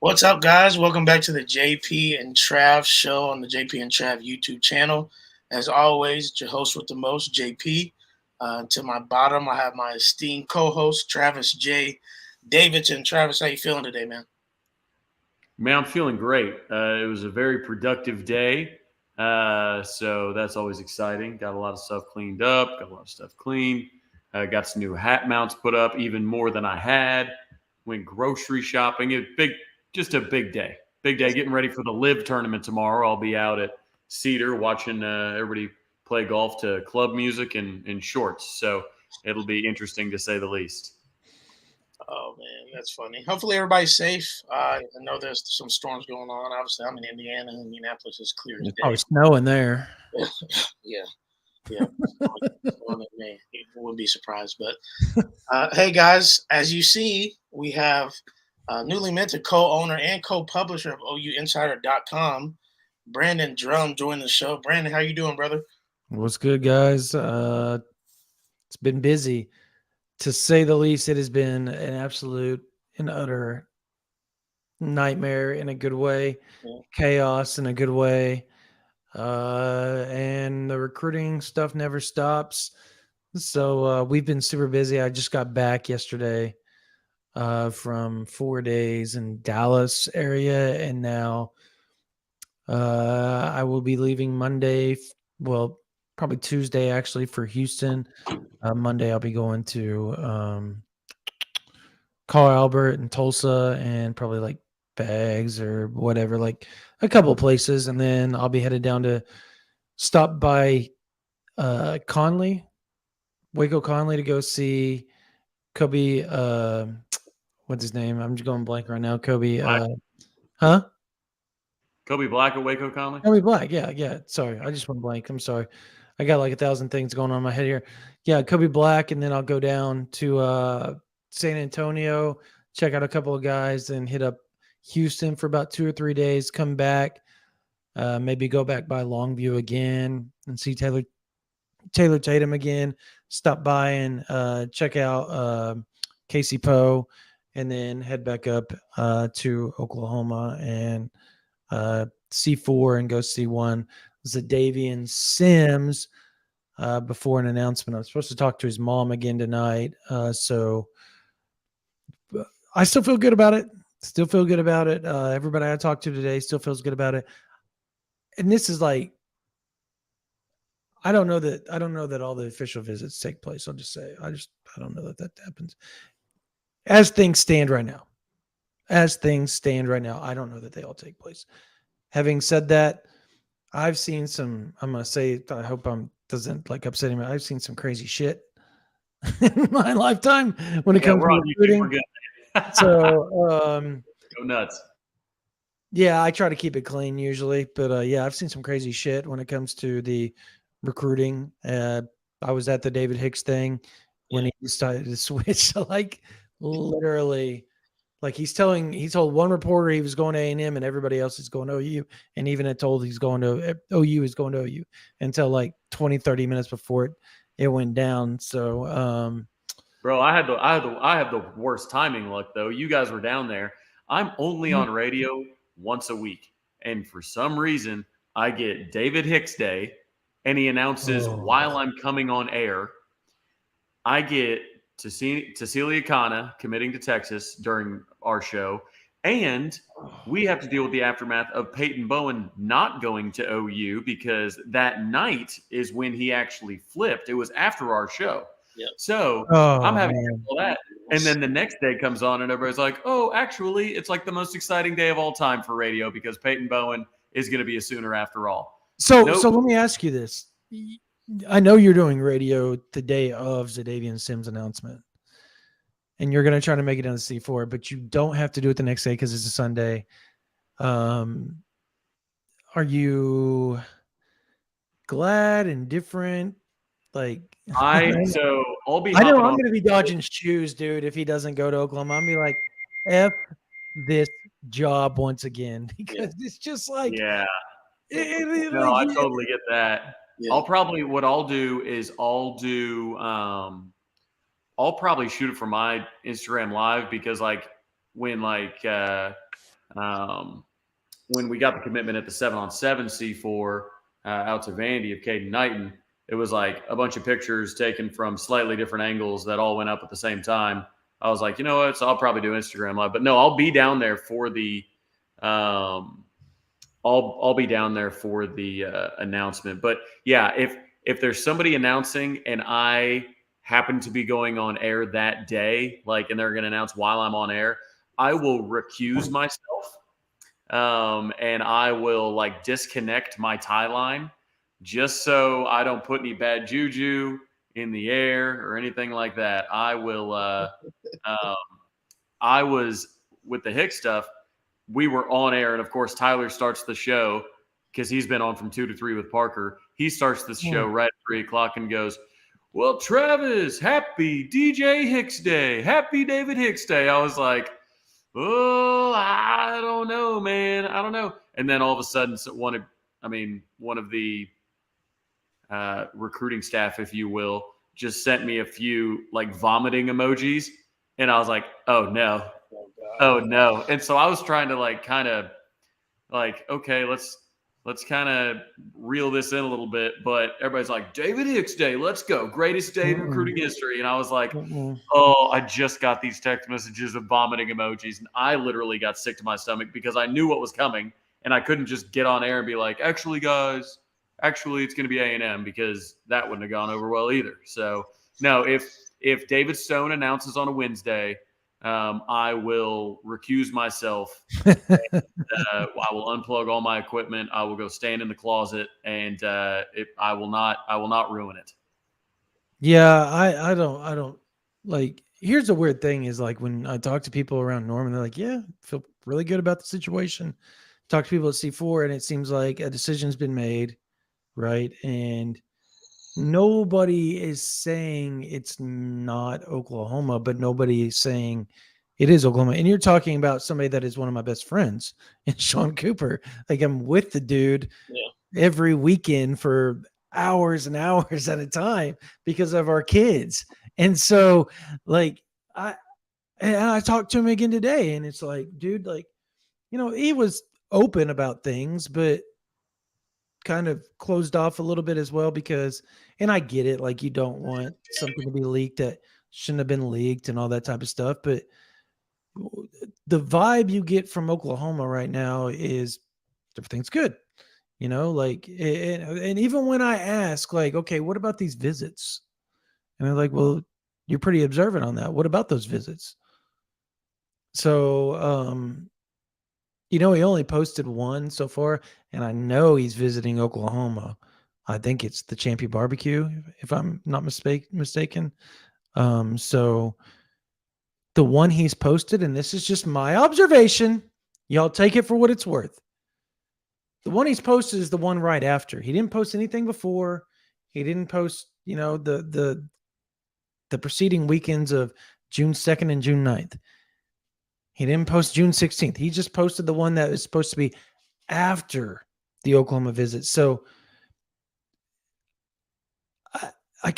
What's up, guys? Welcome back to the JP and Trav show on the JP and Trav YouTube channel. As always, your host with the most, JP. To my bottom, I have my esteemed co-host, Travis J. Davidson. Travis, how you feeling today, man? Man, I'm feeling great. It was a very productive day. So that's always exciting. Got a lot of stuff cleaned up, got a lot of stuff cleaned. Got some new hat mounts put up, even more than I had. Went grocery shopping. Just a big day. Big day. Getting ready for the Live tournament tomorrow. I'll be out at Cedar watching everybody play golf to club music and shorts. So it'll be interesting to say the least. Oh man, that's funny. Hopefully everybody's safe. I know there's some storms going on. Obviously, I'm in Indiana, and Indianapolis is clear as It's probably day. snowing there. Yeah, yeah. It wouldn't be surprised. But hey, guys, as you see, we have newly minted co-owner and co-publisher of OUInsider.com, Brandon Drumm, joined the show. Brandon, how you doing, brother? What's good, guys? It's been busy, to say the least. It has been an absolute and utter nightmare in a good way, Yeah. chaos in a good way, and the recruiting stuff never stops. So we've been super busy. I just got back yesterday from 4 days in Dallas area, and now I will be leaving Monday. Well, probably Tuesday actually for Houston. Monday I'll be going to Carl Albert and Tulsa and probably like Bags or whatever, like a couple places, and then I'll be headed down to stop by Conley, Waco Conley, to go see Kobe. What's his name? I'm just going blank right now. Kobe. Huh? Kobe Black at Waco Conley? Kobe Black. Yeah. Sorry, I just went blank. I'm sorry. I got like 1,000 things going on in my head here. Yeah, Kobe Black, and then I'll go down to San Antonio, check out a couple of guys, then hit up Houston for about 2 or 3 days, come back, maybe go back by Longview again and see Taylor Tatum again, stop by and check out Casey Poe, and then head back up to Oklahoma and C4 and go see one Xavier Sims before an announcement. I'm supposed to talk to his mom again tonight. So I still feel good about it. Still feel good about it. Everybody I talked to today still feels good about it. And this is like, I don't know that all the official visits take place. I'll just say, I don't know that happens. As things stand right now, I don't know that they all take place. Having said that, I've seen some, I'm going to say, I hope doesn't like upset him. I've seen some crazy shit in my lifetime when it comes to recruiting. We're good. So, go nuts. Yeah, I try to keep it clean usually, but yeah, I've seen some crazy shit when it comes to the recruiting. I was at the David Hicks thing when he decided to switch. Like literally, like he told one reporter he was going to A&M and everybody else is going to OU, and even it told he's going to OU is going to OU until like 20, 30 minutes before it went down. So, bro, I have the worst timing luck though. You guys were down there. I'm only on radio once a week, and for some reason, I get David Hicks Day, and he announces while I'm coming on air. I get Cecilia Kana committing to Texas during our show, and we have to deal with the aftermath of Peyton Bowen not going to OU because that night is when he actually flipped. It was after our show. Yep. So I'm having to do all that. And then the next day comes on and everybody's like, oh, actually, it's like the most exciting day of all time for radio because Peyton Bowen is going to be a Sooner after all. So let me ask you this. I know you're doing radio the day of Xavier Sims announcement, and you're going to try to make it on the C4, but you don't have to do it the next day because it's a Sunday. Are you glad, indifferent? Like I'll be. I know I'm going to be dodging shoes, dude. If he doesn't go to Oklahoma, I'm be like, F this job once again because it's just like, I totally get that. Yeah. I'll probably I'll probably shoot it from my Instagram live because like when like when we got the commitment at the 7-on-7 C4 out to Vandy of Caden Knighton, it was like a bunch of pictures taken from slightly different angles that all went up at the same time. I was like, you know what? So I'll probably do Instagram Live, but no, I'll be down there for the I'll be down there for the announcement. But yeah, if there's somebody announcing and I happen to be going on air that day, like, and they're going to announce while I'm on air, I will recuse myself, and I will like disconnect my tie line just so I don't put any bad juju in the air or anything like that. I will. I was with the Hicks stuff. We were on air, and of course, Tyler starts the show because he's been on from 2 to 3 with Parker. He starts this show right at 3:00 and goes, "Well, Travis, happy DJ Hicks Day, happy David Hicks Day." I was like, "Oh, I don't know, man, I don't know." And then all of a sudden, one of the recruiting staff, if you will, just sent me a few like vomiting emojis, and I was like, "Oh no." Oh no. And so I was trying to like kind of like, okay, let's kind of reel this in a little bit. But everybody's like, David Hicks Day, let's go. Greatest day in recruiting history. And I was like, oh, I just got these text messages of vomiting emojis. And I literally got sick to my stomach because I knew what was coming. And I couldn't just get on air and be like, actually, guys, it's going to be A&M, because that wouldn't have gone over well either. So no, if David Stone announces on a Wednesday, I will recuse myself. And, I will unplug all my equipment. I will go stand in the closet, and I will not ruin it. Yeah, I don't like. Here's the weird thing is like when I talk to people around Norman, they're like, "Yeah, feel really good about the situation." Talk to people at C4, and it seems like a decision's been made, right? And nobody is saying it's not Oklahoma, but nobody is saying it is Oklahoma. And you're talking about somebody that is one of my best friends, and Sean Cooper. Like, I'm with the dude every weekend for hours and hours at a time because of our kids. And so like I talked to him again today, and it's like, dude, like, he was open about things, but kind of closed off a little bit as well, because, and I get it, like, you don't want something to be leaked that shouldn't have been leaked and all that type of stuff, but the vibe you get from Oklahoma right now is everything's good, like, and even when I ask, like, okay, what about these visits? And they're like, well, you're pretty observant on that. What about those visits? So, he only posted one so far, and I know he's visiting Oklahoma. I think it's the Champion Barbecue, if I'm not mistaken. So the one he's posted, and this is just my observation, y'all take it for what it's worth. The one he's posted is the one right after. He didn't post anything before. He didn't post, the preceding weekends of June 2nd and June 9th. He didn't post June 16th. He just posted the one that is supposed to be after the Oklahoma visit. So you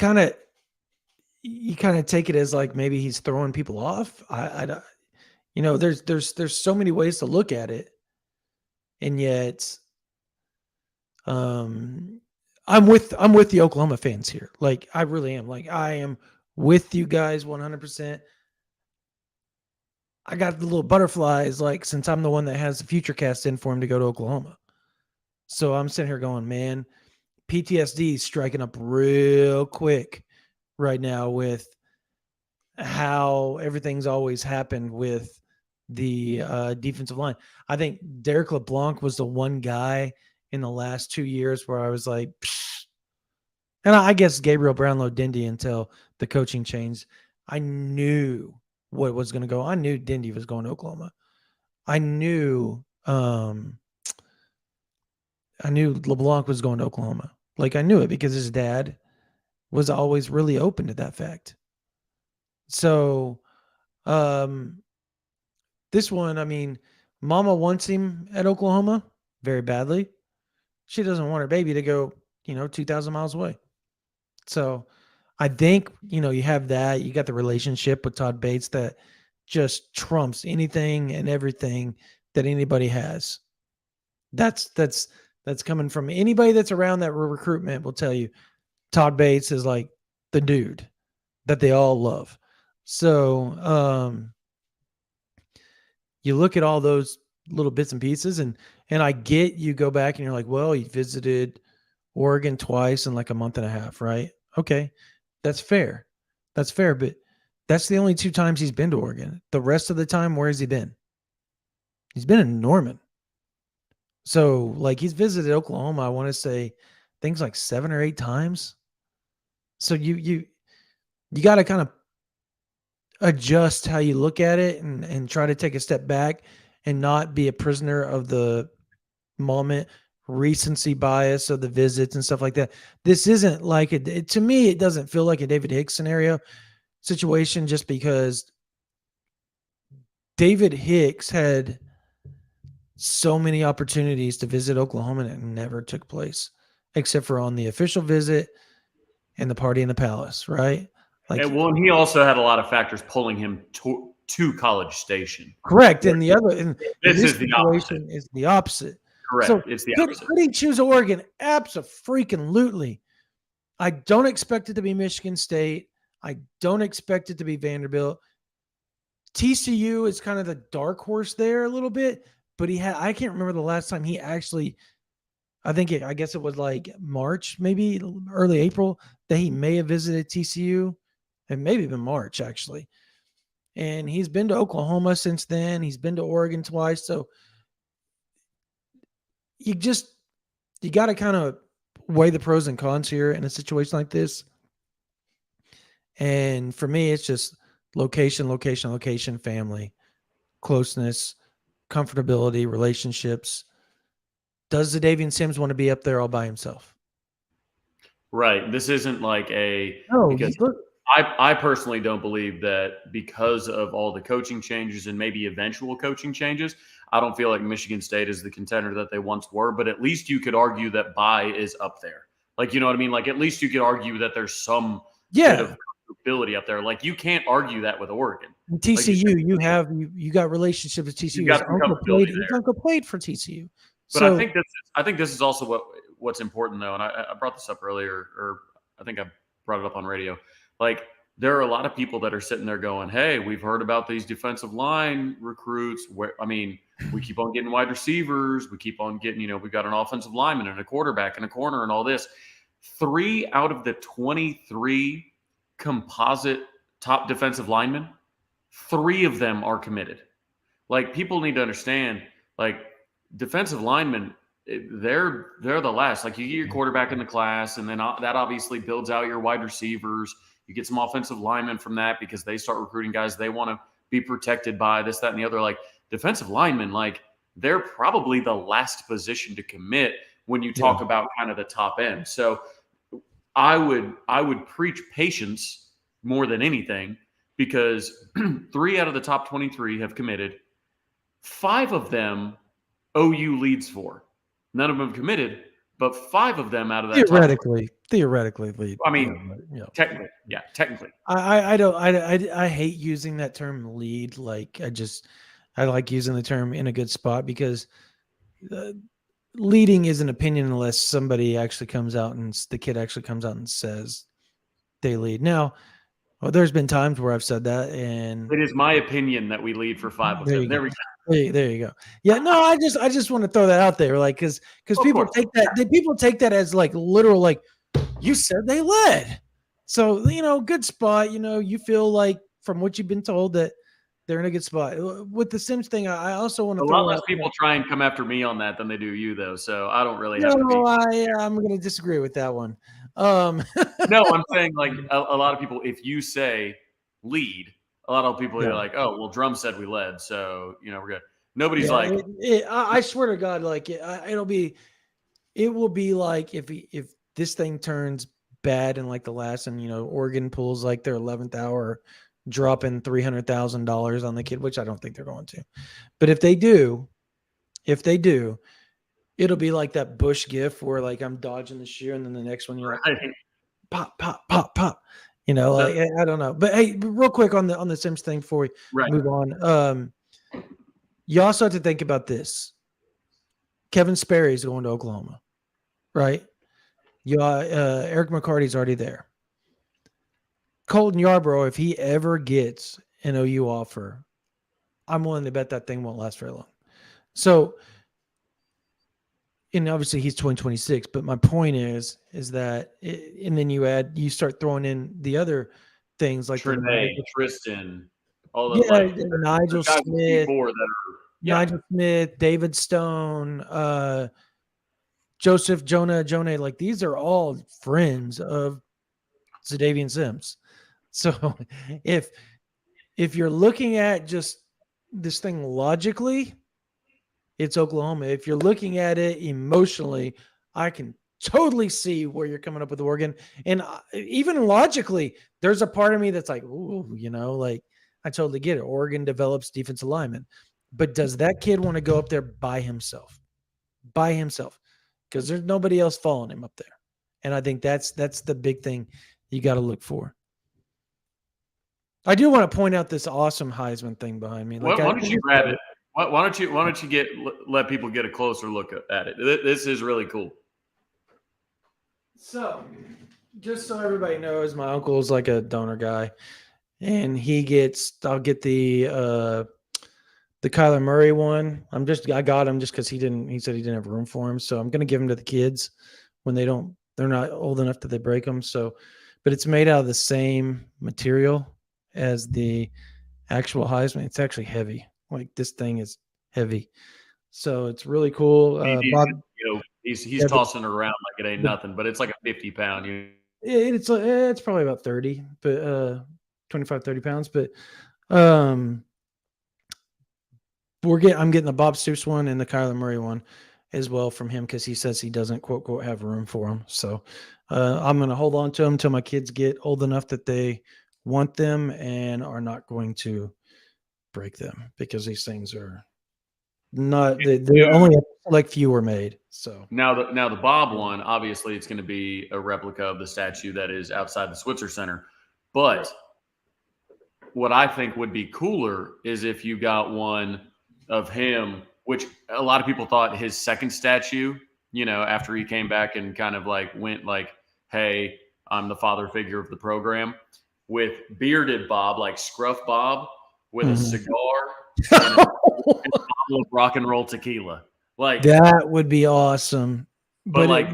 kind of take it as like maybe he's throwing people off. There's so many ways to look at it, and yet, I'm with the Oklahoma fans here. Like, I really am. Like, I am with you guys 100%. I got the little butterflies, like, since I'm the one that has the future cast in for him to go to Oklahoma. So I'm sitting here going, man, PTSD is striking up real quick right now with how everything's always happened with the defensive line. I think Derek LeBlanc was the one guy in the last 2 years where I was like, psh. And I guess Gabriel Brownlow-Dindy until the coaching changed. I knew what was going to go. I knew Dindy was going to Oklahoma. I knew LeBlanc was going to Oklahoma. Like, I knew it because his dad was always really open to that fact. So, this one, I mean, Mama wants him at Oklahoma very badly. She doesn't want her baby to go, 2,000 miles away. So I think, you have that. You got the relationship with Todd Bates that just trumps anything and everything that anybody has. That's coming from anybody that's around that recruitment will tell you Todd Bates is like the dude that they all love. So you look at all those little bits and pieces, and I get you go back and you're like, well, he visited Oregon twice in like a month and a half, right? Okay, that's fair. That's fair, but that's the only 2 times he's been to Oregon. The rest of the time, where has he been? He's been in Norman. So, like, he's visited Oklahoma, I want to say things like 7 or 8 times. So you got to kind of adjust how you look at it and try to take a step back and not be a prisoner of the moment, recency bias of the visits and stuff like that. This isn't like to me, it doesn't feel like a David Hicks situation just because David Hicks had so many opportunities to visit Oklahoma and it never took place except for on the official visit and the party in the palace, right? Like, and he also had a lot of factors pulling him to College Station. Correct. And the other, and this is the opposite. Is the opposite. Correct. So it's the opposite. Could he choose Oregon? Abso-freaking-lutely. I don't expect it to be Michigan State. I don't expect it to be Vanderbilt. TCU is kind of the dark horse there a little bit, but I can't remember the last time he actually, I guess it was like March, maybe early April, that he may have visited TCU. It maybe been March, actually. And he's been to Oklahoma since then. He's been to Oregon twice. So you got to kind of weigh the pros and cons here in a situation like this. And for me, it's just location, family, closeness, comfortability, relationships. Does Za'Davian Sims want to be up there all by himself? Right. This isn't like because I personally don't believe that because of all the coaching changes and maybe eventual coaching changes, I don't feel like Michigan State is the contender that they once were, but at least you could argue that Bai is up there. Like, you know what I mean? Like, at least you could argue that there's some bit of comfortability up there. Like, you can't argue that with Oregon. And TCU, like you got relationships with TCU. His uncle played for TCU. But so, I think this is also what's important though, and I brought this up earlier, or I think I brought it up on radio. Like, there are a lot of people that are sitting there going, hey, we've heard about these defensive line recruits. We keep on getting wide receivers. We keep on getting, we've got an offensive lineman and a quarterback and a corner and all this. 3 out of the 23 composite top defensive linemen, 3 of them are committed. Like, people need to understand, like, defensive linemen, they're the last. Like, you get your quarterback in the class, and then that obviously builds out your wide receivers. You get some offensive linemen from that because they start recruiting guys they want to be protected by, this, that, and the other. Like, defensive linemen, like, they're probably the last position to commit when you talk about kind of the top end. So I would preach patience more than anything, because 3 out of the top 23 have committed. 5 of them OU leads for. None of them committed, but 5 of them out of that theoretically lead. I mean, technically. I hate using that term lead. Like, I like using the term in a good spot, because leading is an opinion unless somebody actually comes out and the kid actually comes out and says they lead. Now, there's been times where I've said that, and it is my opinion that we lead for 5 of them. There we go. There you go. Yeah, no, I just want to throw that out there, like, because people take that, people take that as like literal, like, you said they led. So, good spot. You feel like from what you've been told that they're in a good spot. With the Sims thing, I also want to throw a lot less people try and come after me on that than they do you, though. So I don't really have to be. I'm going to disagree with that one. No, I'm saying, like, a lot of people, if you say lead, a lot of people are like, oh, well, Drumm said we led, so we're good. Nobody's like, I swear to God, like, it will be like if this thing turns bad in like the last, and Oregon pulls like their 11th hour, dropping $300,000 on the kid, which I don't think they're going to, but if they do, it'll be like that Bush gif where, like, I'm dodging the shear, and then the next one you're like, pop, pop, pop, pop. Like, I don't know. But hey, real quick on the Sims thing before we move on. You also have to think about this. Kevin Sperry is going to Oklahoma, right? Eric McCarty's already there. Colton Yarbrough, if he ever gets an OU offer, I'm willing to bet that thing won't last very long. So, and obviously he's 2026, but my point is that, and then you start throwing in the other things like Trinae, Tristan, all the Nigel Smith, Nigel Smith, David Stone, Joseph Jonah, like these are all friends of Zadavian Sims. So if you're looking at just this thing logically, it's Oklahoma. If you're looking at it emotionally, I can totally see where you're coming up with Oregon. And even logically, there's a part of me that's like, ooh, like I totally get it. Oregon develops defensive linemen. But does that kid want to go up there by himself? By himself. Because there's nobody else following him up there. And I think that's the big thing you got to look for. I do want to point out this awesome Heisman thing behind me. Why don't you grab it? Why don't you let people get a closer look at it? This is really cool. So, just so everybody knows, my uncle is like a donor guy, and I'll get the Kyler Murray one. I got him just because he said he didn't have room for him, so I'm gonna give him to the kids when they're not old enough that they break them. So, but it's made out of the same material as the actual Heisman. It's actually heavy. Like this thing is heavy, so it's really cool. He's tossing it around like it ain't nothing, but it's like a 50-pound. It's probably about 30, but 25, 30 pounds. But I'm getting the Bob Stoops one and the Kyler Murray one as well from him because he says he doesn't quote unquote have room for them. So I'm going to hold on to them until my kids get old enough that they want them and are not going to break them because these things are not. They're only like few were made. So now the Bob one, obviously, it's going to be a replica of the statue that is outside the Switzer Center. But what I think would be cooler is if you got one of him, which a lot of people thought his second statue, after he came back and kind of like went like, hey, I'm the father figure of the program, with bearded Bob, like Scruff Bob, with a cigar and a bottle of rock and roll tequila. Like that would be awesome. But like,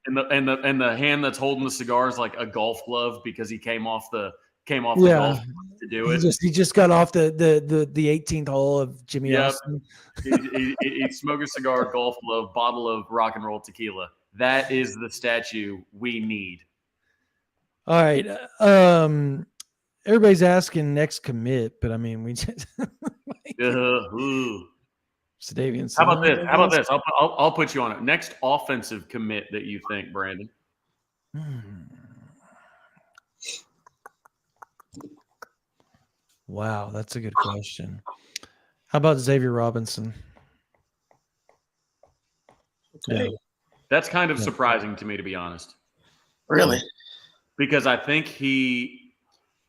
and the hand that's holding the cigar is like a golf glove because he came off the golf to do it. He just got off the 18th hole of Jimmy Austin. he smoked a cigar, golf glove, bottle of rock and roll tequila. That is the statue we need. All right. Everybody's asking next commit, but I mean, we just Zadavian. How about this? I'll put you on it. Next offensive commit that you think, Brandon. Wow, that's a good question. How about Xavier Robinson? Okay. Yeah. That's kind of surprising to me, to be honest. Really? Because I think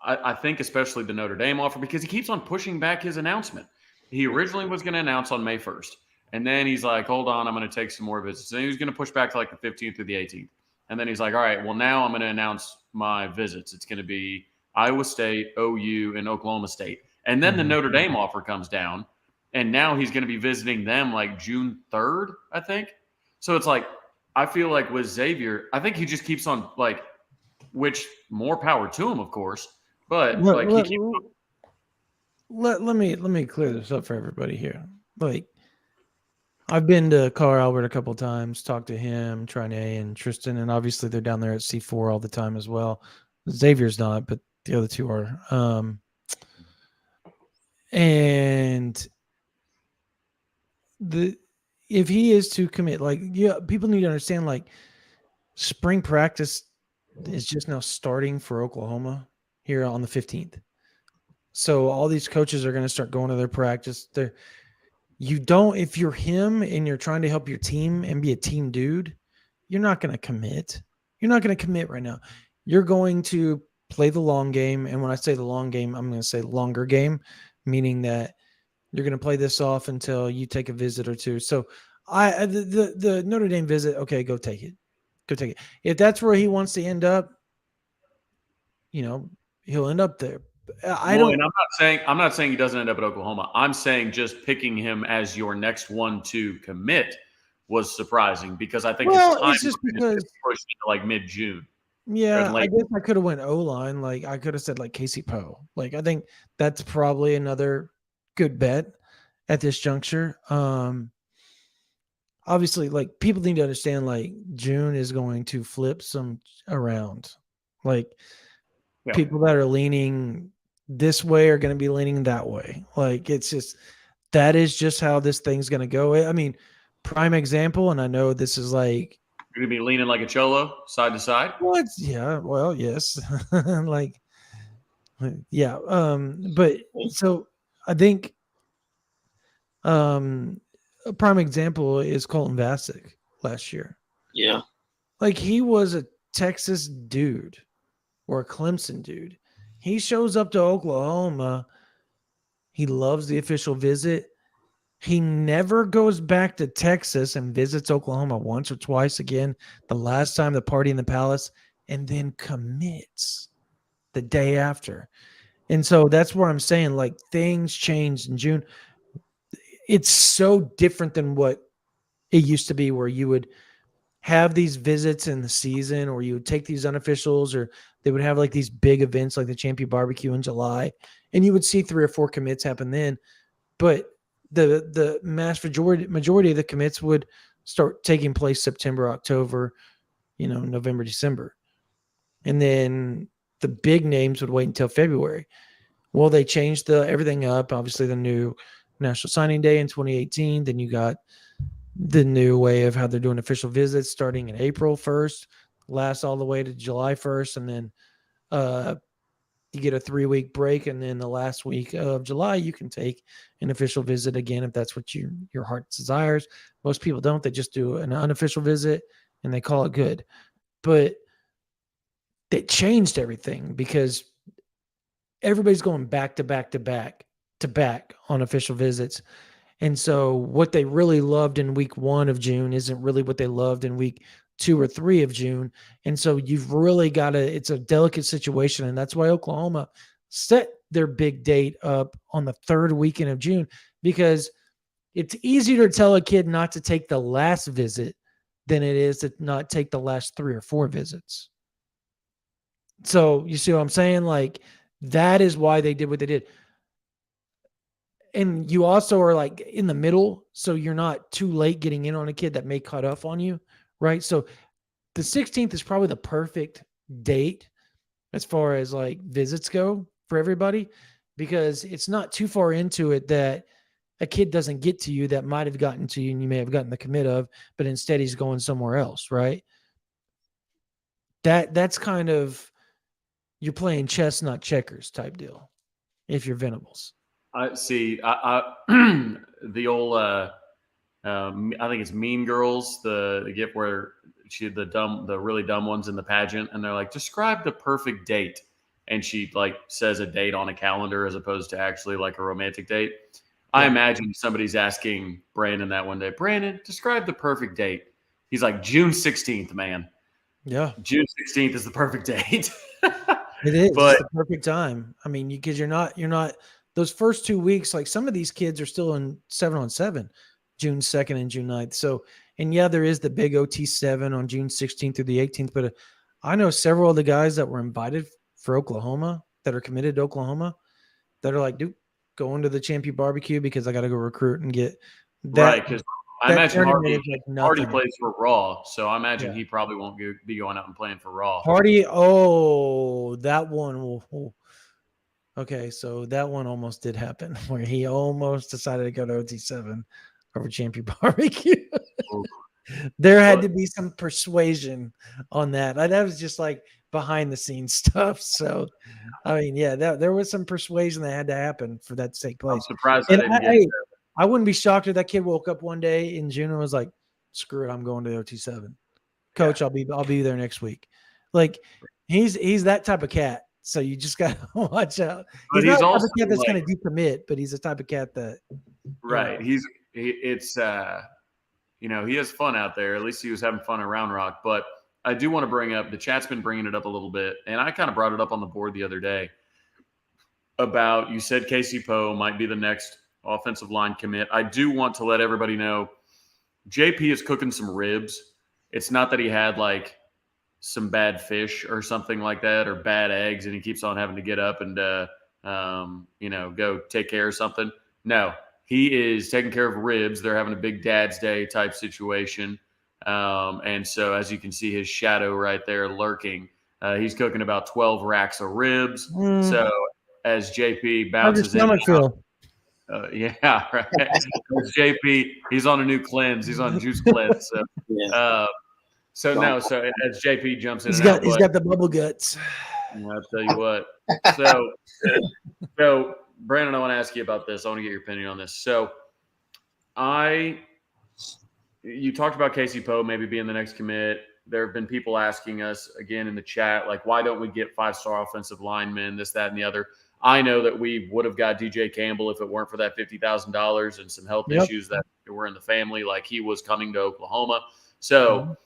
I think especially the Notre Dame offer, because he keeps on pushing back his announcement. He originally was going to announce on May 1st. And then he's like, hold on, I'm going to take some more visits. And he was going to push back to like the 15th through the 18th. And then he's like, all right, well, now I'm going to announce my visits. It's going to be Iowa State, OU, and Oklahoma State. And then the Notre Dame offer comes down. And now he's going to be visiting them like June 3rd, I think. So it's like, I feel like with Xavier, I think he just keeps on like, which more power to him, of course. But let me clear this up for everybody here. Like, I've been to Color Albert a couple of times, talked to him, Trinae, and Tristan, and obviously they're down there at C4 all the time as well. Xavier's not, but the other two are. And if he is to commit, like, people need to understand, like, spring practice is just now starting for Oklahoma here on the 15th. So all these coaches are going to start going to their practice. If you're him and you're trying to help your team and be a team dude, you're not going to commit. You're not going to commit right now. You're going to play the long game. And when I say the long game, I'm going to say longer game, meaning that You're going to play this off until you take a visit or two. So the Notre Dame visit, okay, go take it. Go take it. If that's where he wants to end up, he'll end up there. And I'm not saying he doesn't end up at Oklahoma. I'm saying just picking him as your next one to commit was surprising because I think his time it's just because pushed into like mid-June. Yeah, I guess I could have went O-line. Like I could have said like Casey Poe. Like I think that's probably another good bet at this juncture. Obviously, like people need to understand like June is going to flip some around. Like people that are leaning this way are going to be leaning that way. Like it's just that is just how this thing's going to go. I mean, prime example, and I know this is like you're gonna be leaning like a cholo, side to side. What? Yeah. Well, yes. Like, yeah. But so I think, a prime example is Colton Vasek last year. Yeah. Like he was a Texas dude or a Clemson dude. He shows up to Oklahoma. He loves the official visit. He never goes back to Texas and visits Oklahoma once or twice again. The last time the party in the palace, and then commits the day after. And so that's where I'm saying like things changed in June. It's so different than what it used to be where you would have these visits in the season or you would take these unofficials or they would have like these big events like the Champion Barbecue in July and you would see 3 or 4 commits happen then. But the mass majority of the commits would start taking place September, October, November, December. And then the big names would wait until February. Well, they changed everything up. Obviously, the new National Signing Day in 2018. Then you got the new way of how they're doing official visits starting in April 1st, lasts all the way to July 1st. And then you get a 3-week break. And then the last week of July, you can take an official visit again if that's what your heart desires. Most people don't. They just do an unofficial visit and they call it good. But they changed everything because everybody's going back to back to back to back on official visits. And so what they really loved in week 1 of June isn't really what they loved in week 2 or 3 of June. And so you've really got it's a delicate situation. And that's why Oklahoma set their big date up on the 3rd weekend of June, because it's easier to tell a kid not to take the last visit than it is to not take the last 3 or 4 visits. So you see what I'm saying? Like that is why they did what they did. And you also are like in the middle, so you're not too late getting in on a kid that may cut off on you, right? So the 16th is probably the perfect date as far as like visits go for everybody, because it's not too far into it that a kid doesn't get to you that might have gotten to you and you may have gotten the commit of, but instead he's going somewhere else, right? That's kind of, you're playing chess, not checkers type deal if you're Venables. I see. The old, I think it's Mean Girls, the gift where the really dumb ones in the pageant, and they're like, describe the perfect date, and she like says a date on a calendar as opposed to actually like a romantic date. Yeah. I imagine somebody's asking Brandon that one day. Brandon, describe the perfect date. He's like, June 16th, man. Yeah, June 16th is the perfect date. It is. It's the perfect time. I mean, because you're not those first 2 weeks, like some of these kids are still in 7-on-7, June 2nd and June 9th. So, and yeah, there is the big OT7 on June 16th through the 18th. But I know several of the guys that were invited for Oklahoma that are committed to Oklahoma that are like, dude, going to the Champion Barbecue because I got to go recruit and get that. Right, because I imagine Hardy plays for Raw, so I imagine he probably won't be going out and playing for Raw. Hardy, that one. Okay, so that one almost did happen where he almost decided to go to OT7 over Champion Barbecue. There had to be some persuasion on that. That was just like behind the scenes stuff. So, I mean, yeah, there was some persuasion that had to happen for that to take place. I'm surprised I wouldn't be shocked if that kid woke up one day in June and was like, "Screw it, I'm going to the OT7, Coach. I'll be there next week." Like he's that type of cat. So you just got to watch out. But He's not he's the type also of cat that's like, going to decommit, but he's the type of cat that right. It's he has fun out there. At least he was having fun at Round Rock. But I do want to bring up, the chat's been bringing it up a little bit, and I kind of brought it up on the board the other day about, you said Casey Poe might be the next offensive line commit. I do want to let everybody know JP is cooking some ribs. It's not that he had like some bad fish or something like that, or bad eggs, and he keeps on having to get up and go take care of something. No, he is taking care of ribs. They're having a big Dad's Day type situation. And so, as you can see, his shadow right there lurking, he's cooking about 12 racks of ribs. So as JP bounces in, feel? yeah, right. As JP, he's on a new cleanse. He's on juice cleanse. So, so as JP jumps in, He's got the bubble guts. I'll tell you what. So Brandon, I want to ask you about this. I want to get your opinion on this. So, you talked about Casey Poe maybe being the next commit. There have been people asking us again in the chat, like, why don't we get 5-star offensive linemen, this, that, and the other? I know that we would have got DJ Campbell if it weren't for that $50,000 and some health issues that were in the family. Like, he was coming to Oklahoma. So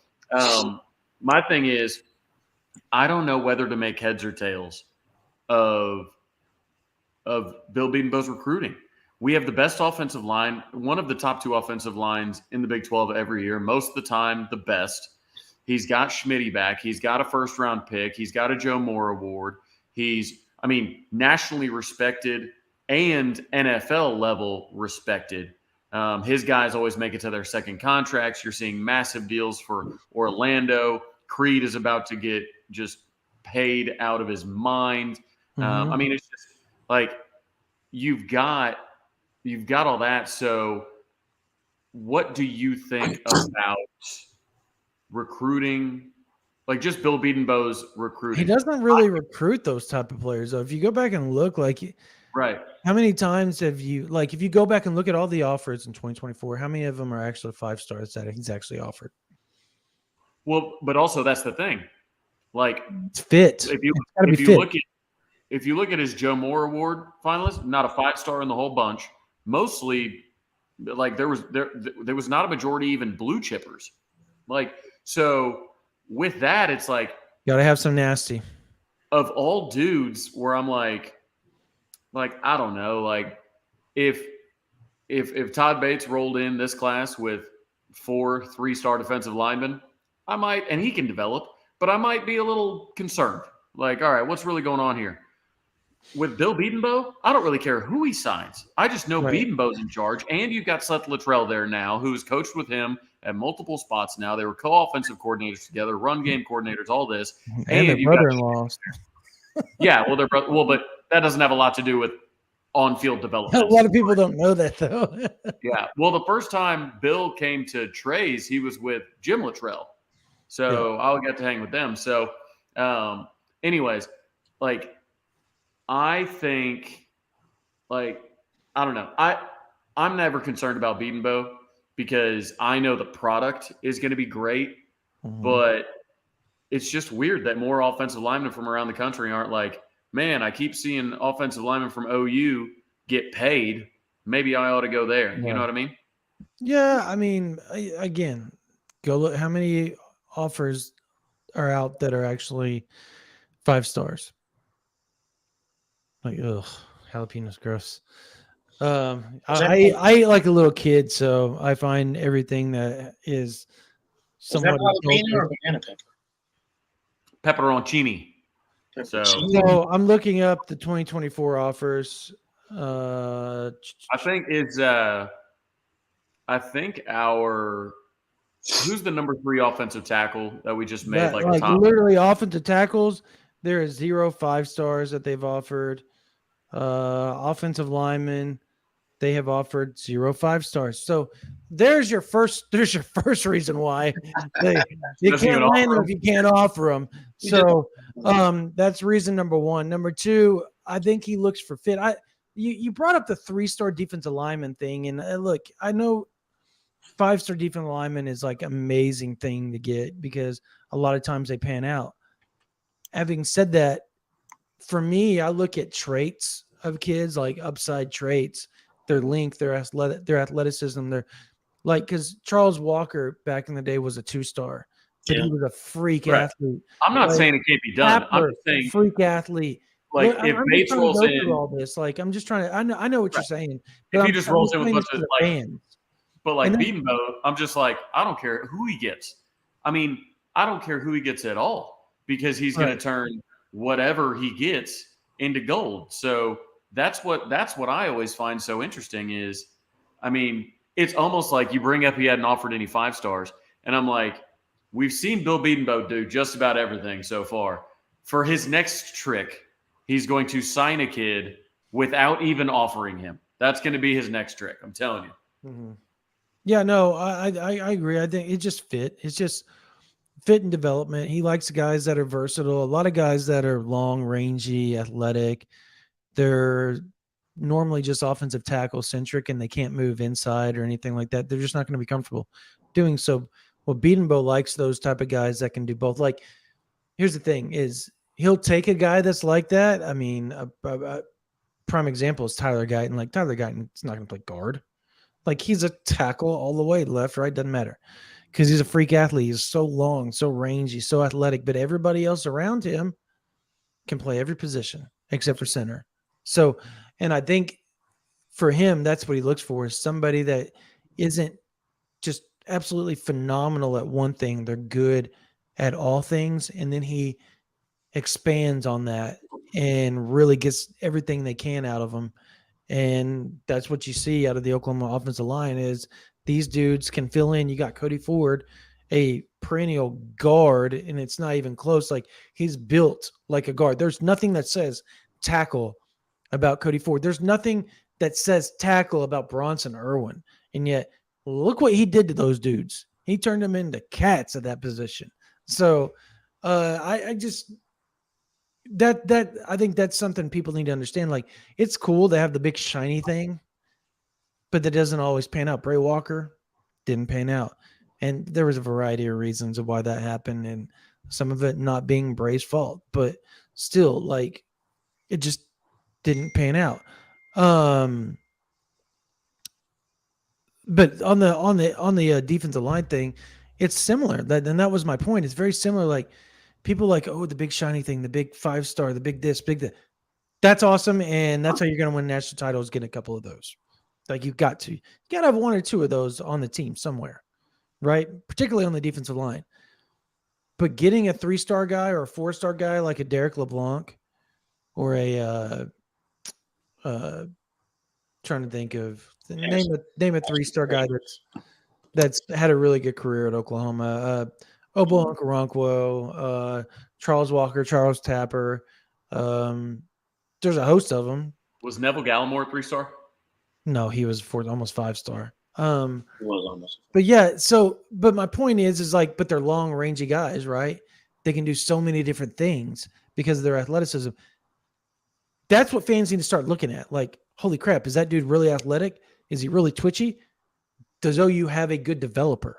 my thing is, I don't know whether to make heads or tails of Bill Beatonbo's recruiting. We have the best offensive line, one of the top 2 offensive lines in the Big 12 every year, most of the time the best. He's got Schmitty back. He's got a first-round pick. He's got a Joe Moore award. He's, nationally respected and NFL level respected. His guys always make it to their second contracts. You're seeing massive deals for Orlando. Creed is about to get just paid out of his mind. It's just like, you've got all that. So what do you think about recruiting? Like, just Bill Beatonbo's recruiting. He doesn't really recruit those type of players, though. If you go back and look, right. How many times have you, if you go back and look at all the offers in 2024, how many of them are actually 5-stars that he's actually offered? Well, but also that's the thing. Like, it's fit. If you look at his Joe Moore Award finalist, not a 5-star in the whole bunch. Mostly, like, there was not a majority even blue chippers. Like, so with that, it's like, gotta have some nasty. Of all dudes, where I'm like I don't know, like, if Todd Bates rolled in this class with 4 3-star defensive linemen, I might, and he can develop, but I might be a little concerned. Like, all right, what's really going on here? With Bill Beatonbo, I don't really care who he signs. I just know Beatonbo's in charge, and you've got Seth Luttrell there now, who's coached with him at multiple spots now. They were co-offensive coordinators together, run game coordinators, all this. And their brother-in-law. Yeah, well, but that doesn't have a lot to do with on-field development. A lot of people don't know that, though. Yeah, well, the first time Bill came to Trey's, he was with Jim Luttrell. So I'll get to hang with them. So anyways, like, I think, like, I don't know. I'm never concerned about Beatonbo because I know the product is going to be great, but it's just weird that more offensive linemen from around the country aren't like, man, I keep seeing offensive linemen from OU get paid. Maybe I ought to go there. You know what I mean? Yeah, again, go look how many offers are out that are actually 5-stars. Like, ugh, jalapenos, gross. I eat like a little kid, so I find everything that is somewhat. Is that jalapeno or banana pepper? Pepperoncini. So I'm looking up the 2024 offers. I think it's who's the number 3 offensive tackle that we just made like a top? Literally offensive tackles. There is 0 5-stars that they've offered. Offensive linemen, they have offered 0 5-stars. So there's your first reason why you can't land them if you can't offer them. So that's reason number 1. Number 2, I think he looks for fit. You brought up the 3-star defensive lineman thing, and look, I know 5-star defensive lineman is like amazing thing to get because a lot of times they pan out. Having said that, for me, I look at traits of kids, like upside traits, their length, their athleticism, their like, because Charles Walker back in the day was a 2-star, but Yeah. he was a freak Right. athlete. I'm not Like, saying it can't be done. I'm Tapper, just saying, freak athlete. like, Look, if I'm just Bates trying to rolls go through in, all this. Like, I'm just trying to. I know what you're right. saying, but If he I'm just rolls in with a saying bunch this of to the like, fans. but like And then- Beaton Bow, I'm just like, I don't care who he gets. I mean, I don't care who he gets at all because he's going Right. to turn whatever he gets into gold. So that's what I always find so interesting is, I mean, it's almost like you bring up he hadn't offered any 5 stars, and I'm like, we've seen Bill Beatonbow do just about everything so far. For his next trick, he's going to sign a kid without even offering him. That's going to be his next trick. I'm telling you. Mhm. Yeah, no, I agree. I think it just fit. It's just fit and development. He likes guys that are versatile. A lot of guys that are long, rangy, athletic. They're normally just offensive tackle centric, and they can't move inside or anything like that. They're just not going to be comfortable doing so. Well, Beatonbow likes those type of guys that can do both. Like, here's the thing: is he'll take a guy that's like that. I mean, a prime example is Tyler Guyton. Like, Tyler Guyton's not going to play guard. Like, he's a tackle all the way, left, right, doesn't matter, because he's a freak athlete. He's so long, so rangy, so athletic. But everybody else around him can play every position except for center. So, and I think for him, that's what he looks for, is somebody that isn't just absolutely phenomenal at one thing. They're good at all things. And then he expands on that and really gets everything they can out of them. And that's what you see out of the Oklahoma offensive line is these dudes can fill in. You got Cody Ford, a perennial guard, and it's not even close. Like, he's built like a guard. There's nothing that says tackle about Cody Ford. There's nothing that says tackle about Bronson Irwin. And yet, look what he did to those dudes. He turned them into cats at that position. So I just that I think that's something people need to understand. Like, it's cool to have the big shiny thing, but that doesn't always pan out. Bray Walker didn't pan out. And there was a variety of reasons of why that happened, and some of it not being Bray's fault, but still, like, it just didn't pan out. But on the defensive line thing, it's similar. And that was my point. It's very similar. Like, people like, oh, the big shiny thing, the big 5-star, the big this, big that. That's awesome, and that's how you're going to win national titles. Get a couple of those. Like, you got to have 1 or 2 of those on the team somewhere, right? Particularly on the defensive line. But getting a 3-star guy or a 4-star guy like a Derek LeBlanc or a trying to think of name a 3-star guy that's had a really good career at Oklahoma. Obo Okoronkwo, Charles Walker, Charles Tapper. There's a host of them. Was Neville Gallimore a 3-star? No, he was almost 5-star. He was almost. But yeah, but my point is like, but they're long, rangy guys, right? They can do so many different things because of their athleticism. That's what fans need to start looking at. Like, holy crap, is that dude really athletic? Is he really twitchy? Does OU have a good developer?